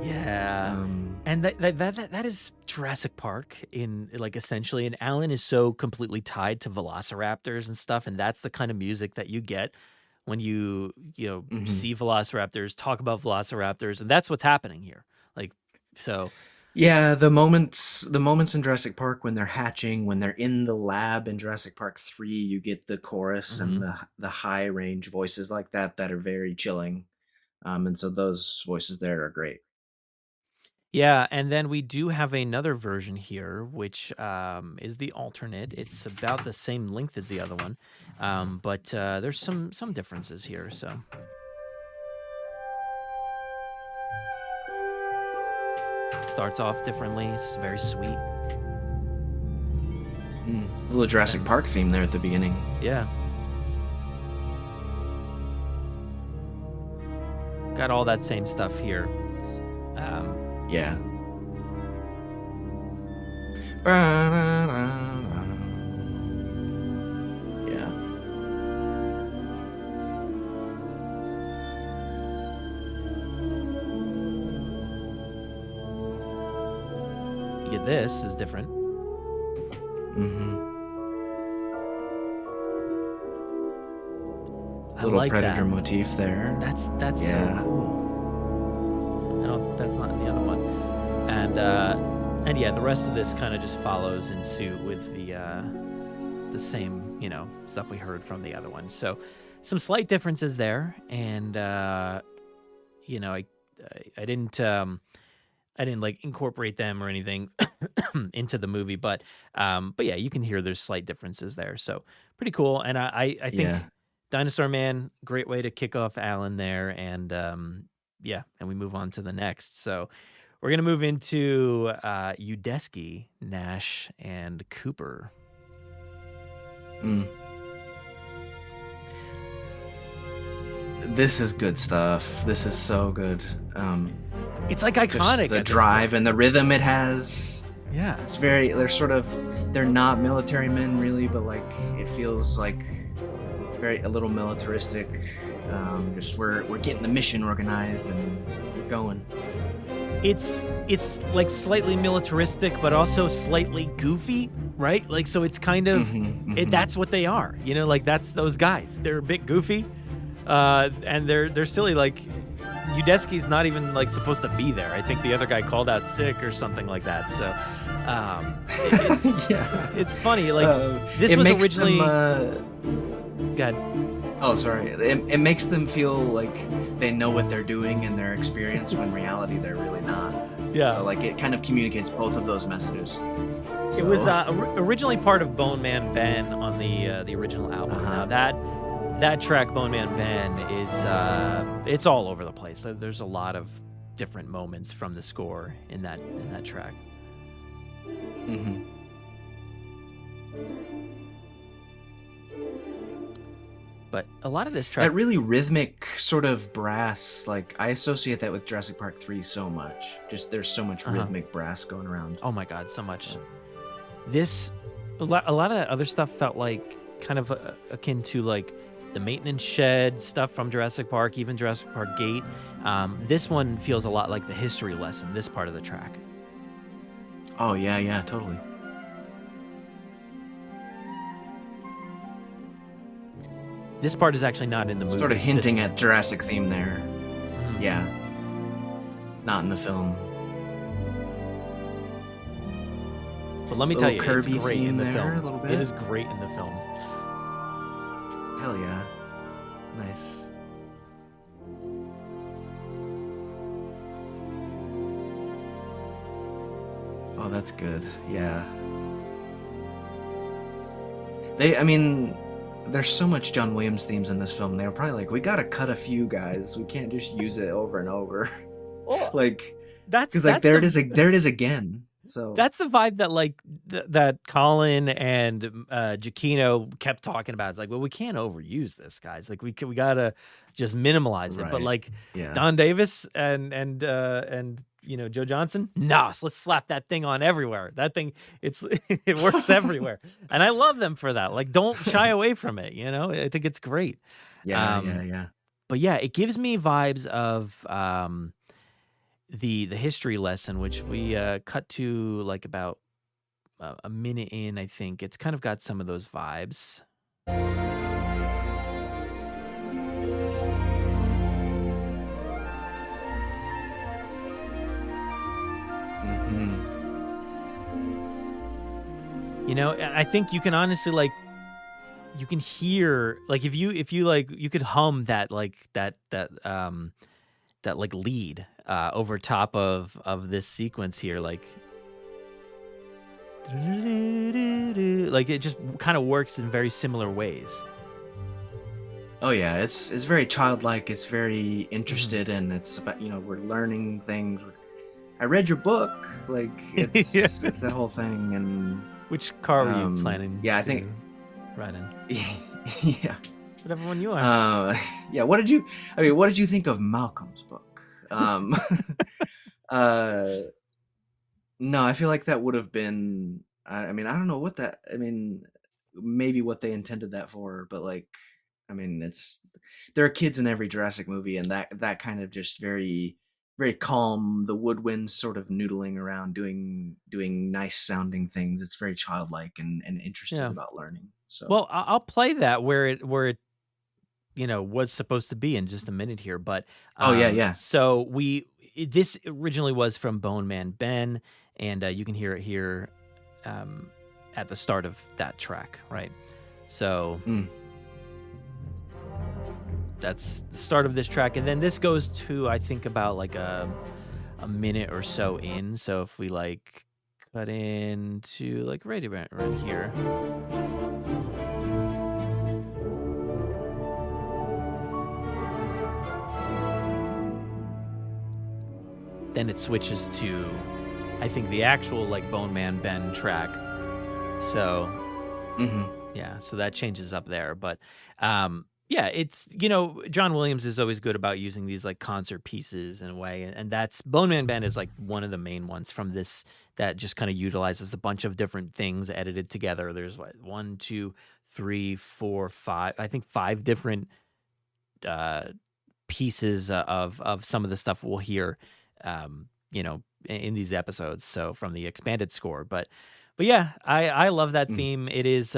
Yeah. And that is Jurassic Park in essentially, and Alan is so completely tied to velociraptors and stuff, and that's the kind of music that you get when you see velociraptors, talk about velociraptors, and that's what's happening here. So yeah, the moments in Jurassic Park when they're hatching, when they're in the lab in Jurassic Park 3, you get the chorus and the high range voices like that are very chilling. And so those voices there are great. Yeah, and then we do have another version here, which is the alternate. It's about the same length as the other one, but there's some differences here. So starts off differently. It's very sweet. A little Jurassic Park theme there at the beginning. Yeah. Got all that same stuff here. Yeah. Yeah. Yeah, this is different. Mm-hmm. I Little like predator that. motif there. That's Yeah. so cool. No, that's not in the other one. And yeah, the rest of this kind of just follows in suit with the same, stuff we heard from the other one. So some slight differences there, and I didn't like incorporate them or anything into the movie, but yeah, you can hear there's slight differences there. So pretty cool. And I think Yeah. Dinosaur Man, great way to kick off Alan there, and yeah, and we move on to the next. So we're gonna move into Udesky, Nash, and Cooper. Mm. This is good stuff. This is so good. It's like Just iconic. the at this drive point. and the rhythm it has. Yeah. It's very. They're not military men really, but like it feels like a little militaristic. Just we're getting the mission organized and we're going. It's like slightly militaristic, but also slightly goofy, right? Like, so it's kind of that's what they are, like that's those guys. They're a bit goofy, and they're silly. Like Udesky's not even like supposed to be there. I think the other guy called out sick or something like that. So it's Yeah. it's funny. Like this it was makes originally. them, God. Oh, sorry. It makes them feel like they know what they're doing in their experience when in reality they're really not. Yeah. So like it kind of communicates both of those messages. It was originally part of Bone Man Ben on the original album. Now that track, Bone Man Ben, is it's all over the place. There's a lot of different moments from the score in that track. Mm-hmm. But a lot of this track, That really rhythmic sort of brass, like I associate that with Jurassic Park 3 so much. Just there's so much rhythmic brass going around. oh my god, so much. This a lot of that other stuff felt like kind of akin to like the maintenance shed stuff from Jurassic Park, even Jurassic Park Gate. This one feels a lot like the history lesson, this part of the track. Oh yeah, totally. This part is actually not in the movie. Sort of hinting This- at Jurassic theme there. Mhm. Yeah. Not in the film. But let me Little tell you, Kirby it's great in theme the there, film. a little bit. It is great in the film. Hell yeah. Nice. Oh, that's good. Yeah. There's so much John Williams themes in this film. They were probably like, we gotta cut a few, guys. We can't just use it over and over. Like, because like there it is again. So That's the vibe that like that Colin and Giacchino kept talking about. It's like, well, we can't overuse this, guys. Like we gotta just minimalize it. But Right. like yeah. Don Davis and Joe Johnson, no, so let's slap that thing on everywhere. That thing, it works everywhere, and I love them for that. Like, don't shy away from it. I think it's great. Yeah. But yeah, it gives me vibes of the history lesson, which we cut to like about a minute in. I think it's kind of got some of those vibes. Mm-hmm. I think you can honestly like, you can hear like if you like, you could hum that like that like lead over top of this sequence here, like it just kind of works in very similar ways. Oh yeah, it's very childlike. It's very interested, and it's about we're learning things. I read your book, like it's Yeah. it's that whole thing, and Which car were you planning? yeah, I think- to ride in. yeah, Whatever one you are. yeah. What did you think of Malcolm's book? Uh, no, I feel like that would have been. I mean, I don't know what that. I mean, maybe what they intended that for, but like, I mean, there are kids in every Jurassic movie, and that kind of just very calm. The woodwind sort of noodling around, doing nice sounding things. It's very childlike and interested Yeah. about learning. So Well, I'll play that where it was supposed to be in just a minute here, but oh yeah. so this originally was from Bone Man Ben, and you can hear it here at the start of that track, right? So Mm. that's the start of this track, and then this goes to, I think, about like a minute or so in. So if we like cut into like right around here. Then it switches to, I think, the actual like Bone Man Ben track. So yeah, so that changes up there. But yeah, it's, John Williams is always good about using these like concert pieces in a way. And that's Bone Man Ben is like one of the main ones from this that just kind of utilizes a bunch of different things edited together. There's what, 1, 2, 3, 4, 5, I think 5 different pieces of some of the stuff we'll hear in these episodes, so from the expanded score. But yeah, I love that theme. It is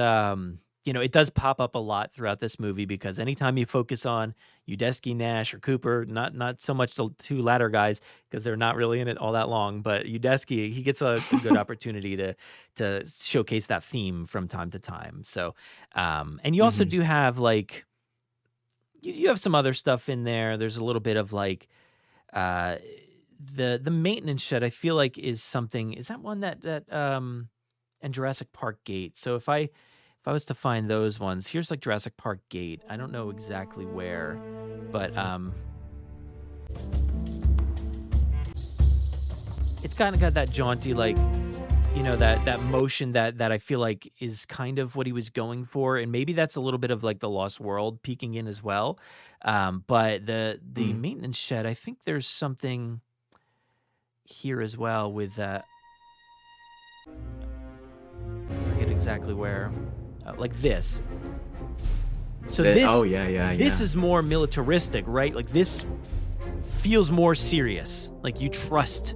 it does pop up a lot throughout this movie, because anytime you focus on Udesky, Nash, or Cooper, not so much the 2 latter guys because they're not really in it all that long, but Udesky, he gets a good opportunity to showcase that theme from time to time. So and you also do have like you have some other stuff in there. There's a little bit of like the maintenance shed, I feel like, is that one that and Jurassic Park Gate. So if I was to find those ones, here's like Jurassic Park Gate. I don't know exactly where, but it's kind of got that jaunty, like, that motion that I feel like is kind of what he was going for, and maybe that's a little bit of like the Lost World peeking in as well. But the maintenance shed, I think there's something here as well with I forget exactly where, like this. So this, this is more militaristic, right? Like this feels more serious. Like you trust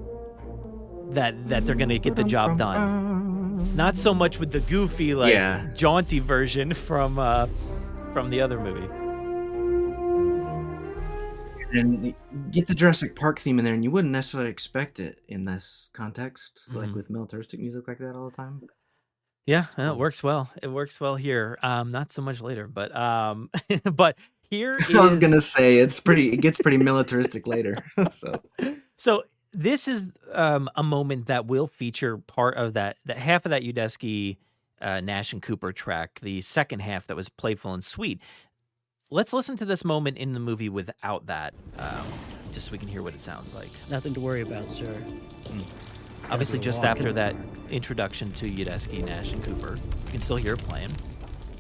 that they're gonna get the job done. Not so much with the goofy, like jaunty version from the other movie. And get the Jurassic Park theme in there, and you wouldn't necessarily expect it in this context, like with militaristic music like that all the time. Yeah, it works well. It works well here. Not so much later, but but here is... I was gonna say it gets pretty militaristic later. So this is a moment that will feature part of that half of that Udesky, Nash and Cooper track, the second half that was playful and sweet. Let's listen to this moment in the movie without that, just so we can hear what it sounds like. Nothing to worry about, sir. Obviously, just after that introduction to Udesky, Nash, and Cooper, you can still hear it playing.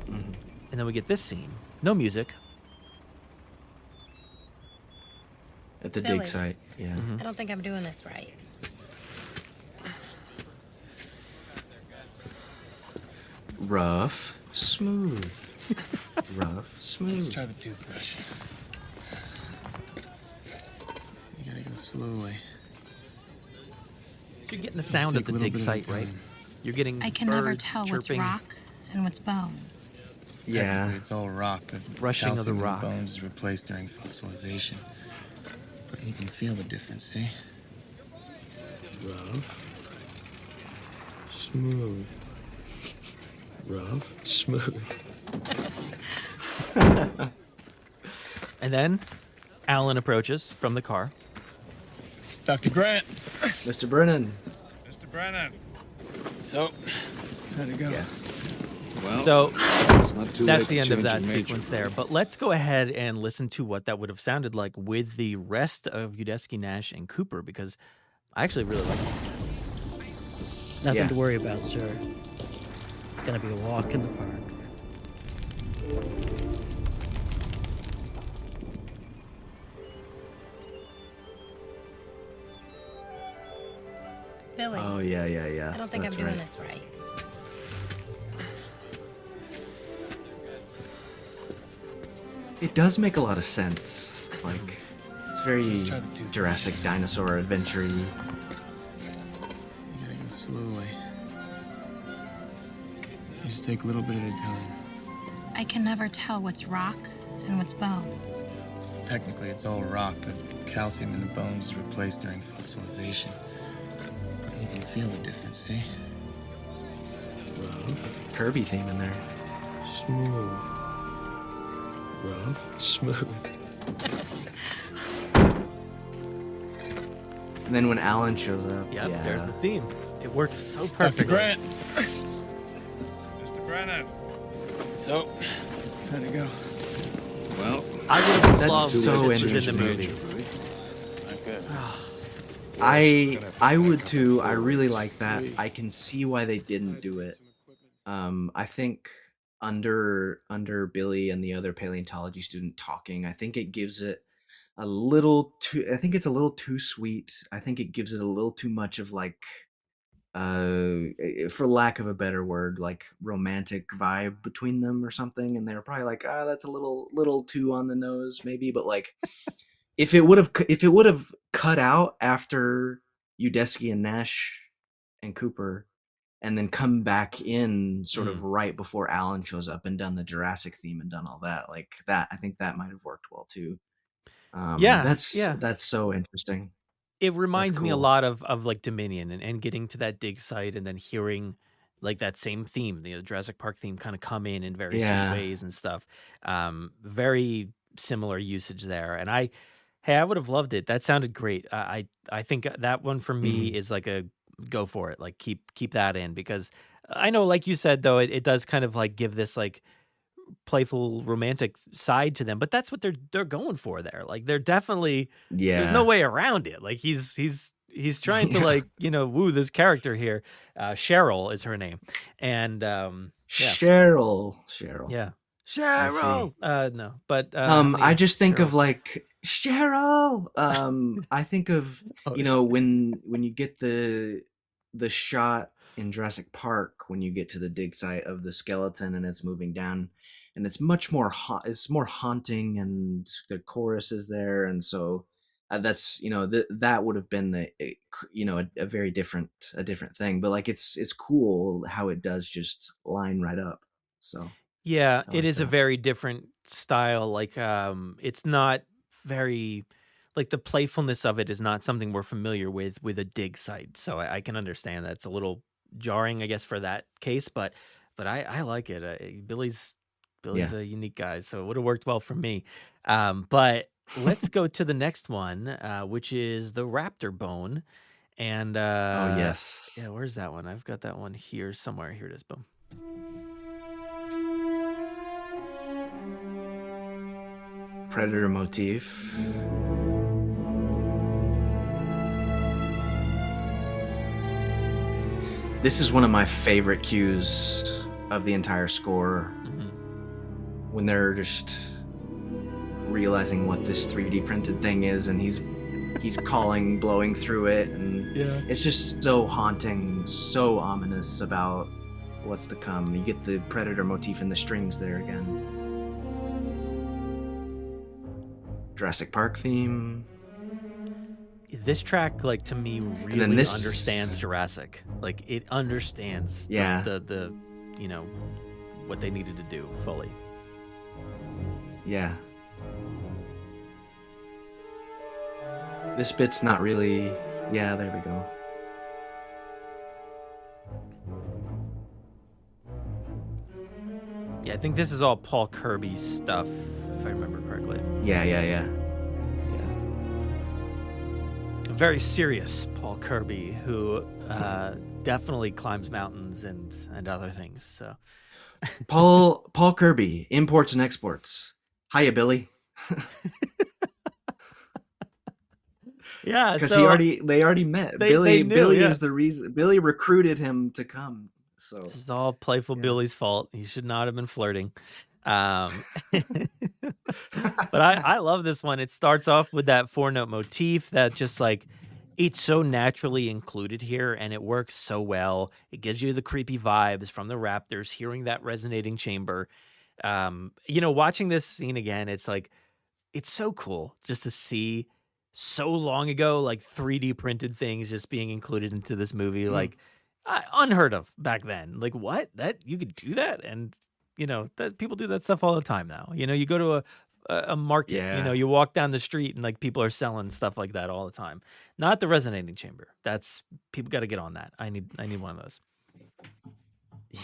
And then we get this scene. No music. At the Billy, dig site, yeah. I don't think I'm doing this right. Rough, smooth. Rough, smooth. Let's try the toothbrush. You gotta go slowly. You're getting the sound at the dig site, right? You're getting I can birds never tell chirping. what's rock and what's bone. Yeah. Technically, it's all rock, but Brushing of the calcium in rock. bones is replaced during fossilization. But you can feel the difference, see? Rough, smooth. Rough, smooth. And then Alan approaches from the car. Dr. Grant. Mr. Brennan. Mr. Brennan. So, how'd it go? Yeah. Well, So not too that's late the to end of change that your major. sequence there. But let's go ahead and listen to what that would have sounded like with the rest of Udesky, Nash, and Cooper, because I actually really like it. Nothing to worry about, sir. It's gonna be a walk in the park. Billy, Oh yeah. I don't think I'm That's doing right. this right. It does make a lot of sense. Like, it's very Let's try the toothbrush. Jurassic dinosaur adventure-y. You gotta go slowly. You just take a little bit at a time. I can never tell what's rock and what's bone. Technically, it's all rock, but calcium in the bones is replaced during fossilization. But you can feel the difference, eh? Rough, Kirby theme in there. smooth. Rough, smooth. And then when Alan shows up, Yep, yeah. there's the theme. It works so Dr. perfectly. Grant! Mr. Brennan! So, how'd it go? Well, I would have That's loved so if this was in the interesting. movie. not good. I would too. I really like that. I can see why they didn't do it. I think under Billy and the other paleontology student talking, I think it gives it a little too. I think it's a little too sweet. I think it gives it a little too much of like, for lack of a better word, like romantic vibe between them or something. And they were probably like, that's a little too on the nose, maybe. But like, if it would have cut out after Udesky and Nash and Cooper, and then come back in sort of right before Alan shows up and done the Jurassic theme and done all that, like that, I think that might have worked well too. That's so interesting. It reminds me a cool. lot of like Dominion and getting to that dig site and then hearing like that same theme, the Jurassic Park theme, kind of come in various Yeah. ways and stuff. Very similar usage there. And I would have loved it. That sounded great. I think that one for me is like a go for it. Like keep that in, because I know, like you said, though, it does kind of like give this like playful romantic side to them, but that's what they're going for there. Like they're definitely, there's no way around it. Like he's trying to like, woo this character here. Cheryl is her name. And Cheryl. Yeah. Cheryl. No, but I just think of Cheryl's. like Cheryl. I think of when you get the shot in Jurassic Park when you get to the dig site of the skeleton and it's moving down, and it's much more it's more haunting, and the chorus is there, and so that's that would have been a very different thing, but like it's cool how it does just line right up. So Yeah, I it like is a that. very different style. Like, it's not very, like the playfulness of it is not something we're familiar with a dig site. So I can understand that it's a little jarring, I guess, for that case. But I like it. Billy's Yeah. a unique guy, so it would have worked well for me. But let's go to the next one, which is the raptor bone. And Oh yes. yeah, where's that one? I've got that one here somewhere. Here it is. Boom. Predator motif. This is one of my favorite cues of the entire score, when they're just realizing what this 3D printed thing is, and he's calling, blowing through it, and it's just so haunting, so ominous about what's to come. You get the Predator motif in the strings there again. Jurassic Park theme. This track, like, to me, really understands Jurassic. Like, it understands the what they needed to do fully. Yeah. This bit's not really... Yeah, there we go. Yeah, I think this is all Paul Kirby stuff, if I remember correctly. Yeah. Very serious Paul Kirby, who definitely climbs mountains and other things. So Paul Kirby, imports and exports. Hiya, Billy. Yeah, because so they already met. they Billy knew, yeah. is the reason. Billy recruited him to come. So this is all playful Billy's fault. He should not have been flirting. But I love this one. It starts off with that 4-note motif that just like It's so naturally included here, and it works so well. It gives you the creepy vibes from the raptors, hearing that resonating chamber. Watching this scene again, it's like, it's so cool just to see so long ago, like 3D printed things just being included into this movie, like unheard of back then. Like, what? That you could do that? And that people do that stuff all the time now. You go to a market, Yeah. you walk down the street and like people are selling stuff like that all the time. Not the resonating chamber. That's people got to get on that. I need one of those.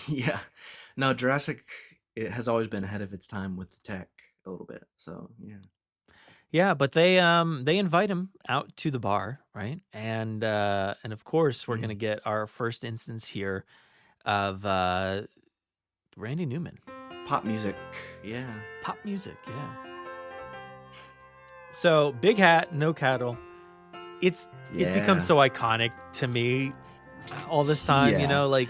Yeah. No, Jurassic, it has always been ahead of its time with the tech a little bit. So, yeah. Yeah, but they invite him out to the bar, right? And of course we're gonna get our first instance here of Randy Newman. Pop music. Yeah. Pop music, yeah. So big hat, no cattle. It's become Yeah. so iconic to me all this time, Yeah. like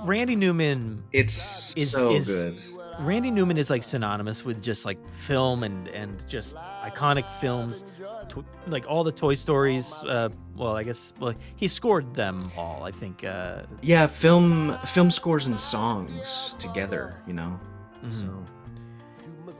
Randy Newman It's is so is good. Randy Newman is like synonymous with just like film and just iconic films, like all the Toy Stories. He scored them all, I think. Yeah, film scores and songs together, So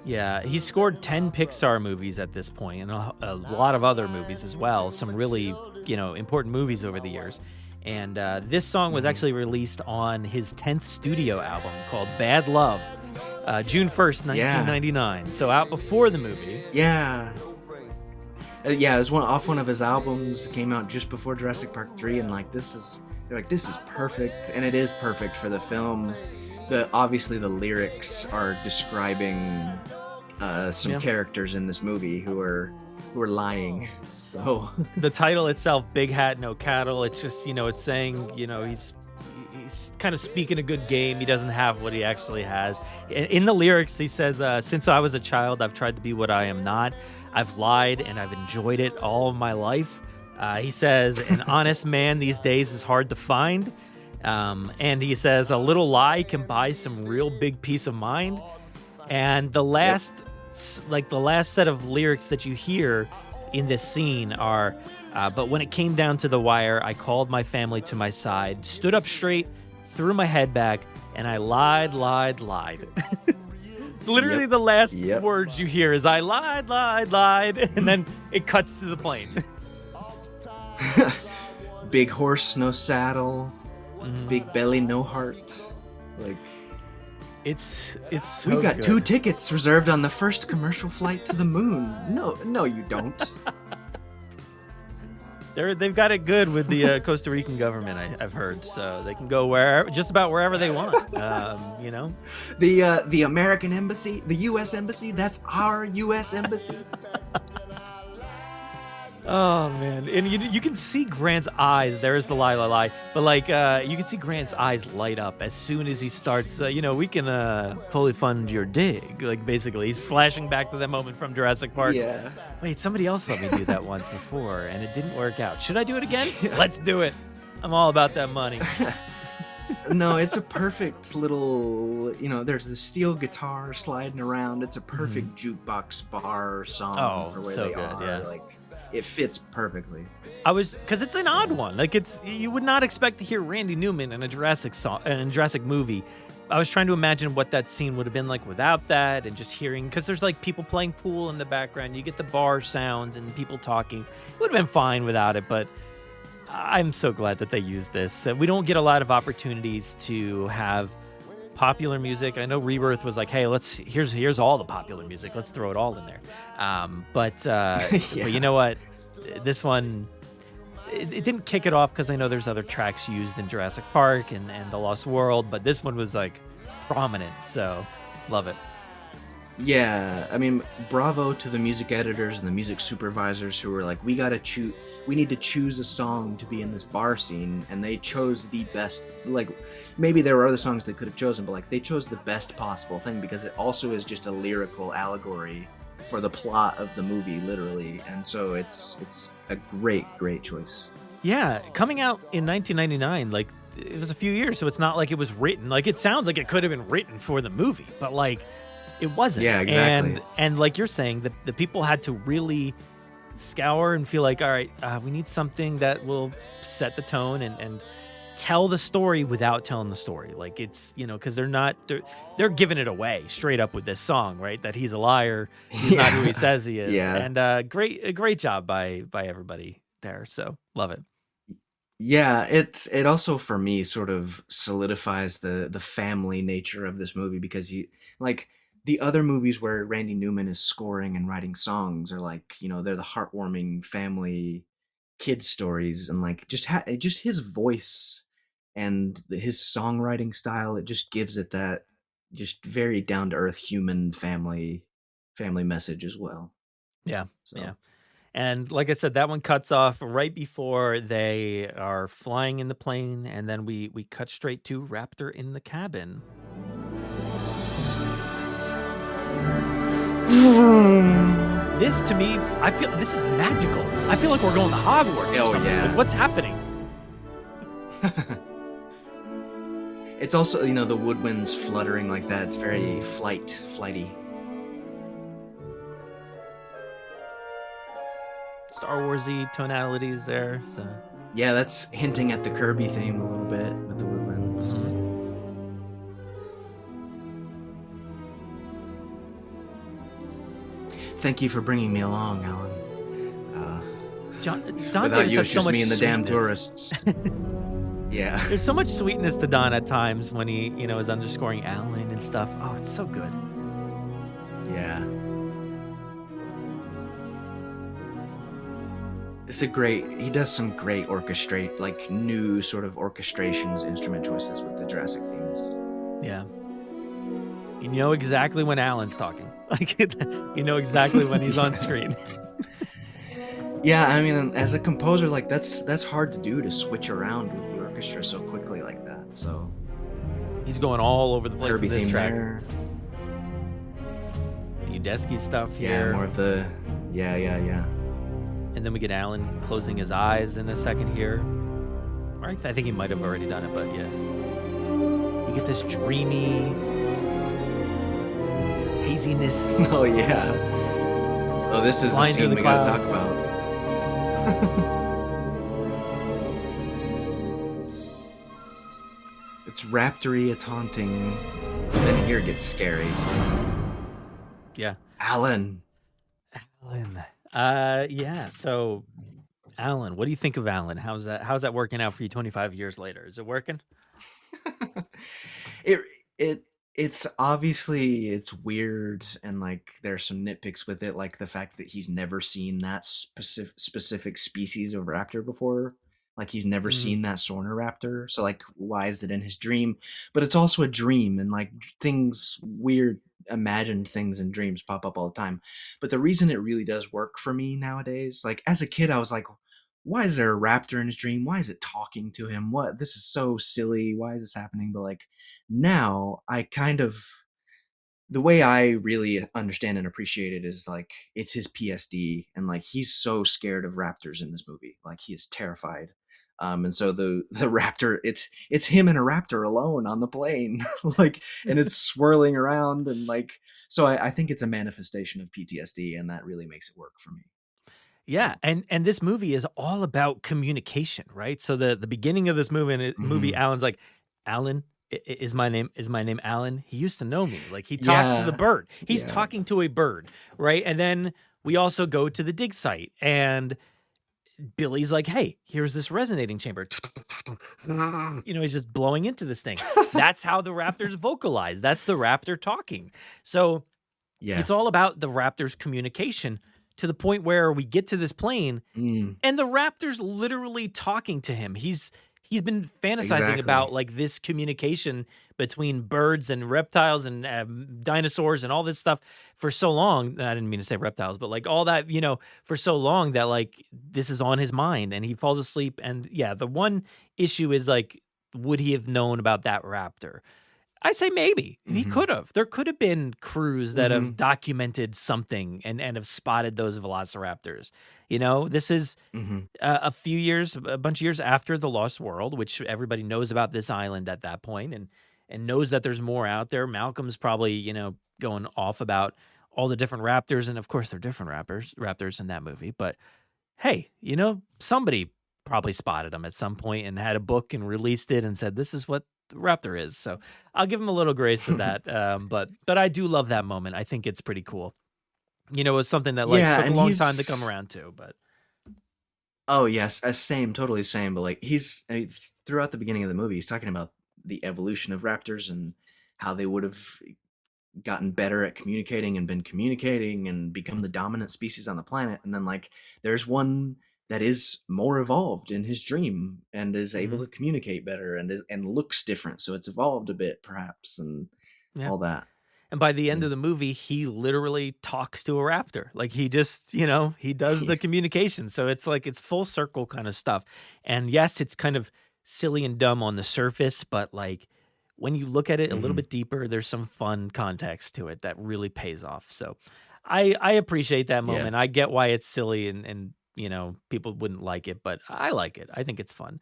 Yeah, he scored 10 Pixar movies at this point, and a lot of other movies as well. Some really, important movies over the years. And this song was actually released on his 10th studio album called Bad Love, June 1st, 1999. So out before the movie. yeah. Yeah, it was one of his albums. Came out just before Jurassic Park 3, and this is perfect, and it is perfect for the film. Obviously the lyrics are describing some characters in this movie who are lying. So the title itself, Big Hat, No Cattle, it's just, it's saying, he's kind of speaking a good game. He doesn't have what he actually has. In the lyrics, he says, since I was a child, I've tried to be what I am not. I've lied and I've enjoyed it all of my life. He says, an honest man these days is hard to find. And he says, a little lie can buy some real big peace of mind. And the last set of lyrics that you hear in this scene are, but when it came down to the wire, I called my family to my side, stood up straight, threw my head back, and I lied. Literally the last words you hear is, I lied, and then it cuts to the plane. Big horse, no saddle. Big belly, no heart. It's so We've got good. 2 tickets reserved on the first commercial flight to the moon. No, you don't. They've got it good with the Costa Rican government, I've heard, so they can go just about wherever they want. The American embassy, the U.S. embassy, that's our U.S. embassy. Oh man, and you can see Grant's eyes. There is the lie, but you can see Grant's eyes light up as soon as he starts. We can fully fund your dig. Basically, he's flashing back to that moment from Jurassic Park. Yeah. Wait, somebody else let me do that once before, and it didn't work out. Should I do it again? Let's do it. I'm all about that money. No, it's a perfect little, there's the steel guitar sliding around. It's a perfect jukebox bar song for where so they good, are. yeah. It fits perfectly. Because it's an odd one. You would not expect to hear Randy Newman in a Jurassic movie. I was trying to imagine what that scene would have been like without that, and just hearing, because there's people playing pool in the background. You get the bar sounds and people talking. It would have been fine without it, but I'm so glad that they used this. We don't get a lot of opportunities to have popular music. I know Rebirth was like, hey, here's all the popular music. Let's throw it all in there. But you know what? This one, it didn't kick it off, because I know there's other tracks used in Jurassic Park and The Lost World, but this one was prominent. So love it. Yeah, I mean, bravo to the music editors and the music supervisors who were like, we need to choose a song to be in this bar scene, and they chose the best. Maybe there were other songs they could have chosen, but they chose the best possible thing, because it also is just a lyrical allegory for the plot of the movie, literally. And so it's a great choice. Yeah, coming out in 1999, it was a few years, so it's not like it was written. It sounds like it could have been written for the movie, but it wasn't. Yeah, exactly. And like you're saying, the people had to really scour and feel like, all right, we need something that will set the tone and tell the story without telling the story. Like it's, because they're giving it away straight up with this song, right? That he's a liar. He's not who he says he is. Yeah. And a great job by everybody there. So love it. Yeah, it also for me sort of solidifies the family nature of this movie, because like the other movies where Randy Newman is scoring and writing songs are like, they're the heartwarming family kid stories, and like just his voice and his songwriting style, it just gives it that just very down to earth human family message as well. Yeah. So. Yeah. And like I said, that one cuts off right before they are flying in the plane, and then we cut straight to Raptor in the cabin. This, to me, I feel this is magical. I feel like we're going to Hogwarts or something. Yeah. Like, what's happening? It's also, the woodwinds fluttering like that. It's very flighty. Star Wars-y tonalities there. So yeah, that's hinting at the Kirby theme a little bit with the woodwinds. Thank you for bringing me along, Alan. Don without you, has it's so just much me and the damn sweetness. tourists. Yeah. There's so much sweetness to Don at times when he, is underscoring Alan and stuff. Oh, it's so good. Yeah. He does some great new sort of orchestrations, instrument choices with the Jurassic themes. Yeah. You know exactly when Alan's talking. Like, you know exactly when he's on screen. Yeah, I mean, as a composer, like that's hard to do, to switch around with the orchestra so quickly like that. So he's going all over the place Kirby in this theme track. there. The Udesky stuff here. Yeah, more of the yeah. And then we get Alan closing his eyes in a second here. Or I think he might have already done it, but yeah. You get this dreamy haziness. Oh yeah. Oh, this is the Flying through scene the we gotta clouds. talk about. It's raptory, it's haunting. But then here it gets scary. Yeah. Alan. Yeah. So, Alan, what do you think of Alan? How's that working out for you 25 years later? Is it working? It's obviously it's weird, and like there's some nitpicks with it, like the fact that he's never seen that specific species of raptor before. Like he's never seen that Sornoraptor, so like why is it in his dream? But it's also a dream, and like weird imagined things in dreams pop up all the time. But the reason it really does work for me nowadays, like as a kid I was like, why is there a raptor in his dream? Why is it talking to him? What? This is so silly. Why is this happening? But like now I the way I really understand and appreciate it is like it's his PSD, and like he's so scared of raptors in this movie. Like he is terrified. And so the raptor, it's him and a raptor alone on the plane, like, and it's swirling around, and like, so I think it's a manifestation of PTSD, and that really makes it work for me. Yeah, and this movie is all about communication, right? So the beginning of this movie, Alan's like, Alan, is my name Alan? He used to know me. Like he talks to the bird. He's talking to a bird, right? And then we also go to the dig site, and Billy's like, hey, here's this resonating chamber. He's just blowing into this thing. That's how the raptors vocalize. That's the raptor talking. So it's all about the raptor's communication, to the point where we get to this plane and the raptor's literally talking to him. He's been fantasizing about like this communication between birds and reptiles and dinosaurs and all this stuff for so long. I didn't mean to say reptiles, but like all that, for so long that like this is on his mind, and he falls asleep. And yeah, the one issue is like, would he have known about that raptor? I say maybe. He could have. There could have been crews that have documented something and have spotted those velociraptors. This is a bunch of years after The Lost World, which everybody knows about this island at that point, and knows that there's more out there. Malcolm's probably, going off about all the different raptors, and of course they're different raptors in that movie. But hey, somebody probably spotted them at some point and had a book and released it and said, this is what the raptor is. So I'll give him a little grace with that. But I do love that moment. I think it's pretty cool. It was something that took a long time to come around to, but. Oh yes, totally same. But throughout the beginning of the movie, he's talking about the evolution of raptors and how they would have gotten better at communicating and been communicating and become the dominant species on the planet. And then there's one that is more evolved in his dream and is able to communicate better and looks different. So it's evolved a bit perhaps and all that. And by the end of the movie, he literally talks to a raptor. He just, he does the communication. So it's it's full circle kind of stuff. And yes, it's kind of silly and dumb on the surface, but when you look at it a little bit deeper, there's some fun context to it that really pays off. So I appreciate that moment. I get why it's silly and people wouldn't like it, but I like it. I think it's fun.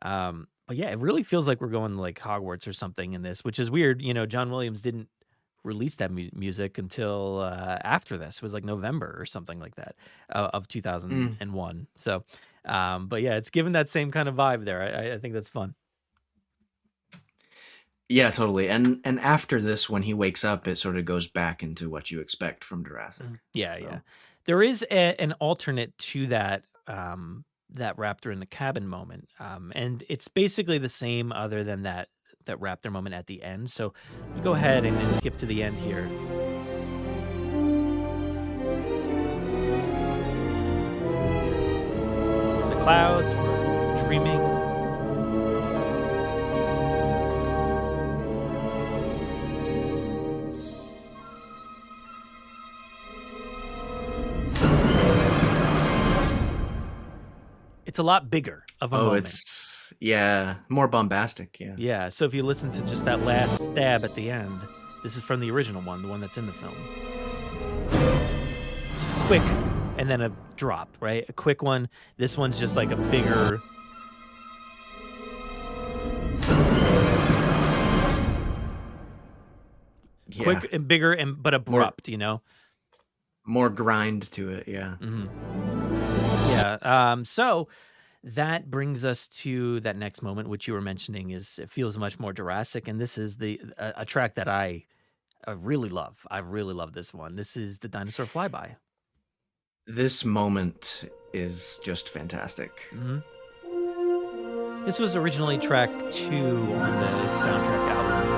But yeah, it really feels like we're going Hogwarts or something in this, which is weird. John Williams didn't release that music until after this. It was November or something like that of 2001. So, but yeah, it's given that same kind of vibe there. I think that's fun. Yeah, totally. And after this, when he wakes up, it sort of goes back into what you expect from Jurassic. Yeah. There is an alternate to that that raptor in the cabin moment, and it's basically the same, other than that raptor moment at the end. So we go ahead and skip to the end here. In the clouds, we're dreaming. It's a lot bigger of a moment. It's more bombastic. Yeah. So if you listen to just that last stab at the end, this is from the original one, the one that's in the film. Just a quick, and then a drop, right? A quick one. This one's just a bigger. Quick and bigger, but abrupt. More grind to it. Yeah. Yeah. So that brings us to that next moment, which you were mentioning. It feels much more Jurassic, and this is a track that I really love. I really love this one. This is the Dinosaur Flyby. This moment is just fantastic. This was originally track 2 on the soundtrack album.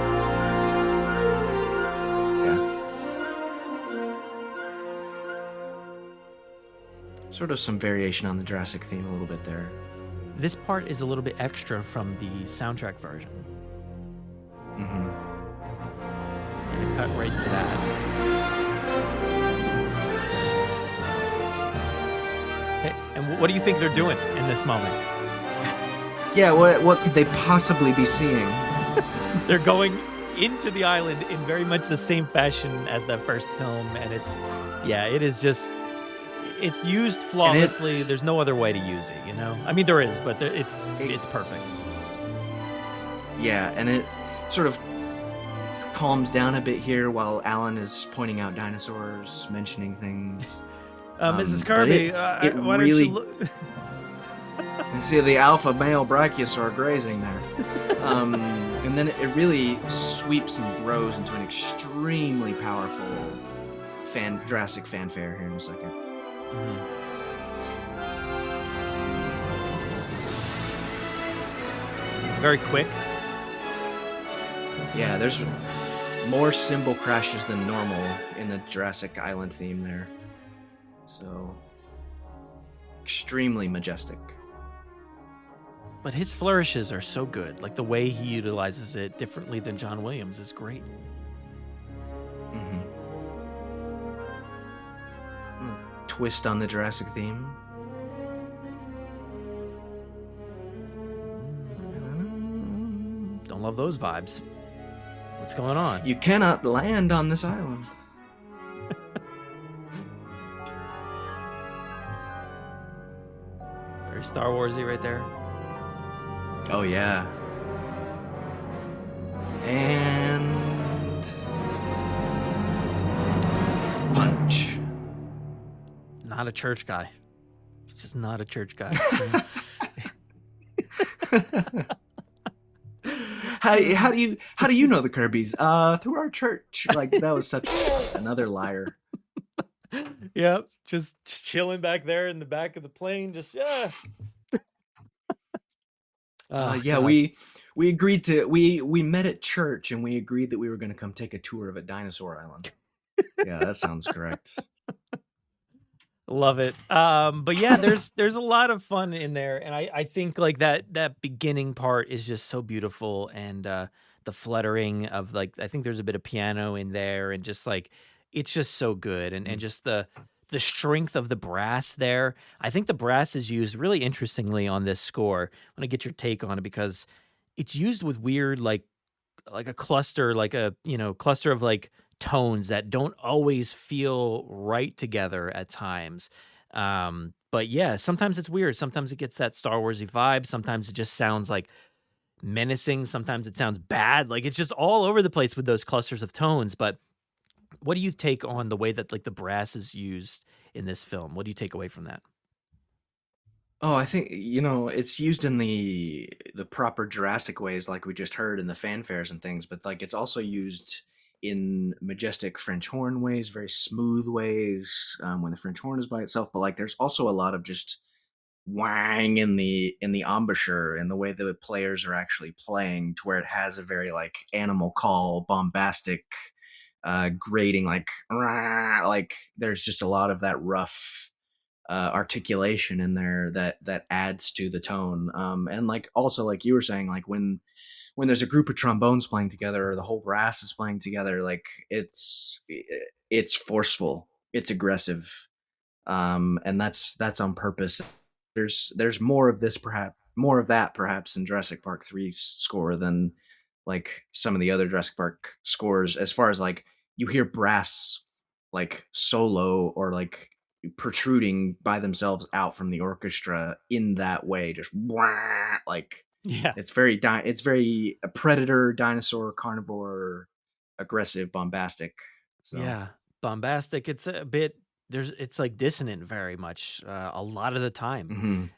Sort of some variation on the Jurassic theme a little bit there. This part is a little bit extra from the soundtrack version. And it cut right to that. Okay, and what do you think they're doing in this moment? Yeah, what could they possibly be seeing? They're going into the island in very much the same fashion as that first film, and it is just... It's used flawlessly. There's no other way to use it, I mean, there is, but it's perfect. Yeah, and it sort of calms down a bit here while Alan is pointing out dinosaurs, mentioning things. Mrs. Kirby, why really, don't you look? You see the alpha male brachiosaur grazing there. And then it really sweeps and grows into an extremely powerful Jurassic fanfare here in a second. Very quick. Yeah, there's more cymbal crashes than normal in the Jurassic Island theme there. So, extremely majestic. But his flourishes are so good. The way he utilizes it differently than John Williams is great. Twist on the Jurassic theme. Don't love those vibes. What's going on? You cannot land on this island. Very Star Warsy right there. Oh yeah. And not a church guy. He's just not a church guy. How do you know the Kirbys? Through our church. Like, that was such another liar. Yep, just chilling back there in the back of the plane. Just yeah. Oh, Yeah, God. we agreed to we met at church and we agreed that we were going to come take a tour of a dinosaur island. Yeah, that sounds correct. Love it. But yeah, there's a lot of fun in there, and I think like that beginning part is just so beautiful, and the fluttering of like I think there's a bit of piano in there, and just like it's just so good, and just the strength of the brass there. I think the brass is used really interestingly on this score. I want to get your take on it because it's used with weird like a cluster, like a cluster of like tones that don't always feel right together at times. But yeah, sometimes it's weird. Sometimes it gets that Star Warsy vibe. Sometimes it just sounds like menacing. Sometimes it sounds bad. Like it's just all over the place with those clusters of tones. But what do you take on the way that like the brass is used in this film? What do you take away from that? Oh, I think it's used in the proper Jurassic ways, like we just heard in the fanfares and things. But like it's also used in majestic French horn ways, very smooth ways when the French horn is by itself. But like there's also a lot of just wang in the embouchure and the way the players are actually playing, to where it has a very like animal call, bombastic, grating, like "Rah," like there's just a lot of that rough articulation in there that adds to the tone. And like also like you were saying, like when there's a group of trombones playing together or the whole brass is playing together, like it's forceful, it's aggressive, and that's on purpose. There's more of this, perhaps more of that perhaps in Jurassic Park 3's score than like some of the other Jurassic Park scores, as far as like you hear brass like solo or like protruding by themselves out from the orchestra in that way, just wah, like Yeah. it's very a predator, dinosaur, carnivore, aggressive, bombastic. So Yeah, bombastic. It's a bit it's like dissonant very much a lot of the time.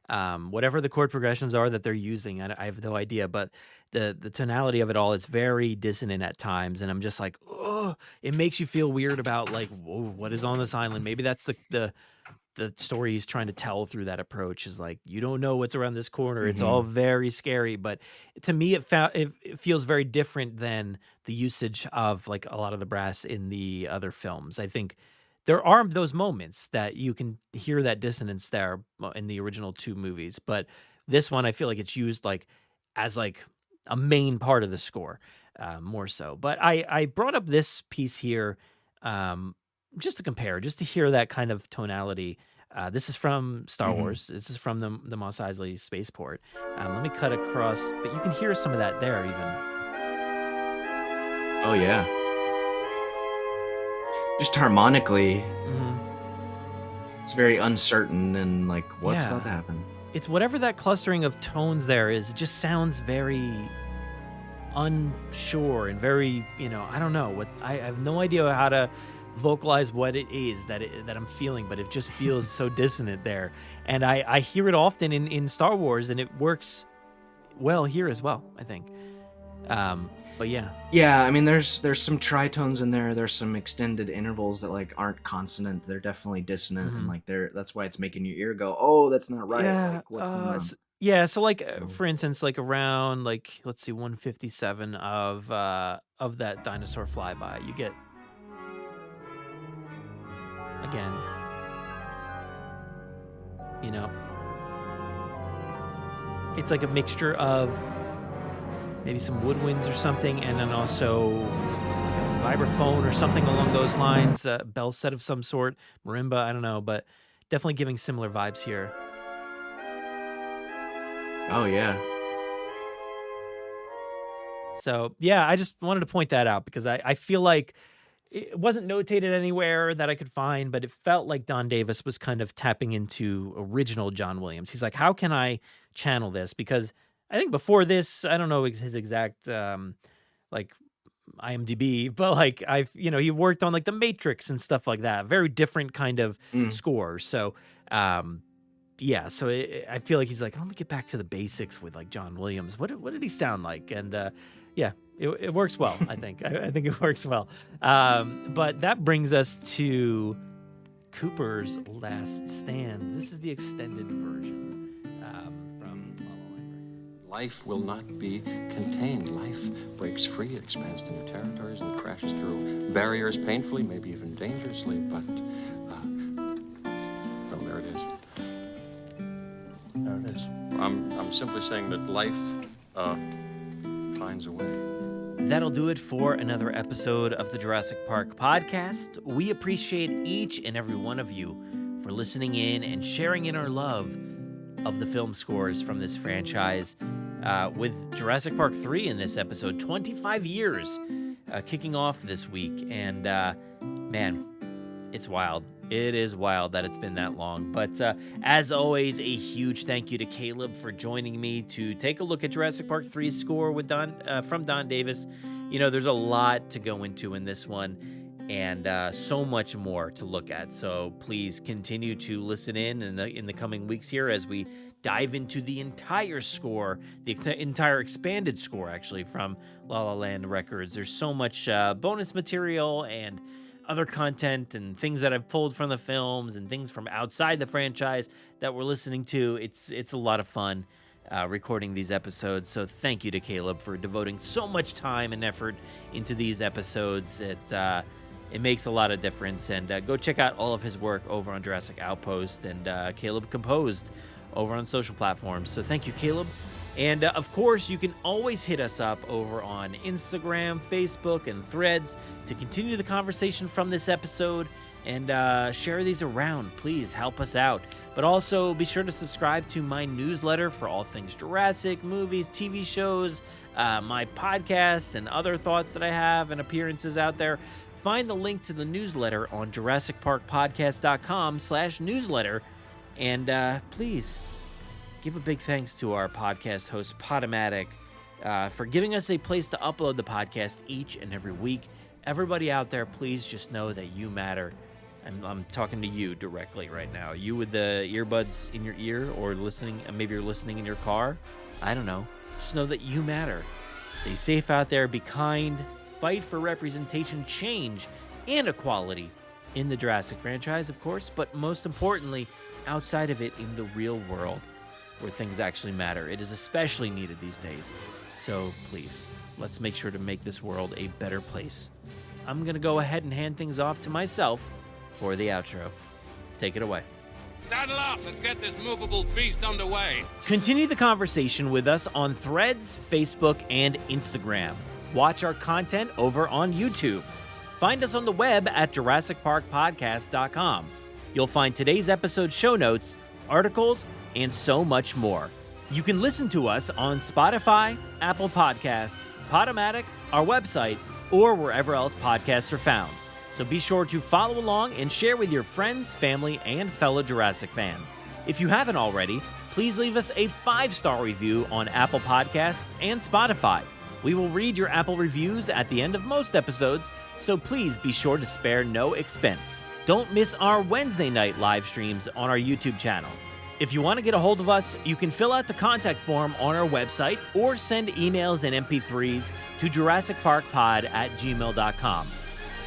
Whatever the chord progressions are that they're using, I have no idea, but the tonality of it all is very dissonant at times, and I'm just like, oh, it makes you feel weird about like, whoa, what is on this island? Maybe that's the story he's trying to tell through that approach is like you don't know what's around this corner. It's all very scary, but to me it feels very different than the usage of like a lot of the brass in the other films. I think there are those moments that you can hear that dissonance there in the original two movies, but this one I feel like it's used like as like a main part of the score, more so. But I brought up this piece here just to compare, just to hear that kind of tonality. This is from Star Wars. This is from the Mos Eisley spaceport. Let me cut across, but you can hear some of that there even. oh yeah, just harmonically, it's very uncertain and like what's about to Yeah. happen. It's whatever that clustering of tones there is. It just sounds very unsure and very, I don't know what. I have no idea how to vocalize what it is that I'm feeling, but it just feels so dissonant there. And I hear it often in Star Wars, and it works well here as well, I think. But yeah. Yeah, I mean, there's some tritones in there. There's some extended intervals that like aren't consonant. They're definitely dissonant, and like that's why it's making your ear go, "Oh, that's not right." Yeah. Like, what's going on? Yeah. So like, So, for instance, like around like let's see, 157 of that dinosaur flyby, you get again, it's like a mixture of maybe some woodwinds or something, and then also like a vibraphone or something along those lines, a bell set of some sort, marimba, I don't know, but definitely giving similar vibes here. oh yeah, So yeah, I just wanted to point that out because I feel like it wasn't notated anywhere that I could find, but it felt like Don Davis was kind of tapping into original John Williams. He's like, how can I channel this? Because I think before this, I don't know his exact like IMDb, but like he worked on like The Matrix and stuff like that. Very different kind of score. So, so I feel like he's like, let me get back to the basics with like John Williams. What did he sound like? And it works well. I think I think it works well. But that brings us to Cooper's Last Stand. This is the extended version from La La Land. Life will not be contained. Life breaks free, it expands to new territories, and crashes through barriers painfully, maybe even dangerously, but, well, there it is. There it is. I'm simply saying that life, finds a way. That'll do it for another episode of the Jurassic Park podcast. We appreciate each and every one of you for listening in and sharing in our love of the film scores from this franchise. With Jurassic Park 3 in this episode, 25 years kicking off this week. And man, it's wild. It is wild that it's been that long. But as always, a huge thank you to Caleb for joining me to take a look at Jurassic Park 3's score with from Don Davis. There's a lot to go into in this one, and so much more to look at. So please continue to listen in the coming weeks here as we dive into the entire score, the entire expanded score, actually, from La La Land Records. There's so much bonus material and other content and things that I've pulled from the films and things from outside the franchise that we're listening to. It's a lot of fun recording these episodes. So thank you to Caleb for devoting so much time and effort into these episodes. It makes a lot of difference. And go check out all of his work over on Jurassic Outpost and Caleb Composed over on social platforms. So thank you, Caleb. And of course, you can always hit us up over on Instagram, Facebook, and Threads to continue the conversation from this episode and share these around. Please help us out. But also be sure to subscribe to my newsletter for all things Jurassic, movies, TV shows, my podcasts, and other thoughts that I have and appearances out there. Find the link to the newsletter on JurassicParkPodcast.com/newsletter. And please give a big thanks to our podcast host, Podomatic, for giving us a place to upload the podcast each and every week. Everybody out there, please just know that you matter. I'm talking to you directly right now. You with the earbuds in your ear or listening, maybe you're listening in your car. I don't know. Just know that you matter. Stay safe out there. Be kind. Fight for representation, change, and equality in the Jurassic franchise, of course, but most importantly, outside of it in the real world, where things actually matter. It is especially needed these days. So please, let's make sure to make this world a better place. I'm going to go ahead and hand things off to myself for the outro. Take it away. Saddle up! Let's get this movable feast underway. Continue the conversation with us on Threads, Facebook, and Instagram. Watch our content over on YouTube. Find us on the web at JurassicParkPodcast.com. You'll find today's episode show notes, articles, and so much more. You can listen to us on Spotify, Apple Podcasts, Podomatic, our website, or wherever else podcasts are found. So be sure to follow along and share with your friends, family, and fellow Jurassic fans. If you haven't already, please leave us a 5-star review on Apple Podcasts and Spotify. We will read your Apple reviews at the end of most episodes, so please be sure to spare no expense. Don't miss our Wednesday night live streams on our YouTube channel. If you want to get a hold of us, you can fill out the contact form on our website or send emails and MP3s to JurassicParkPod@gmail.com.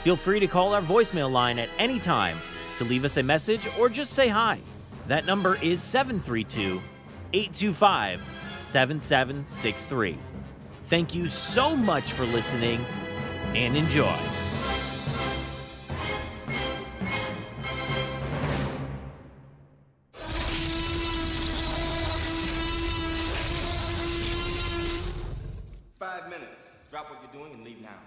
Feel free to call our voicemail line at any time to leave us a message or just say hi. That number is 732-825-7763. Thank you so much for listening, and enjoy. Five minutes. Drop what you're doing and leave now.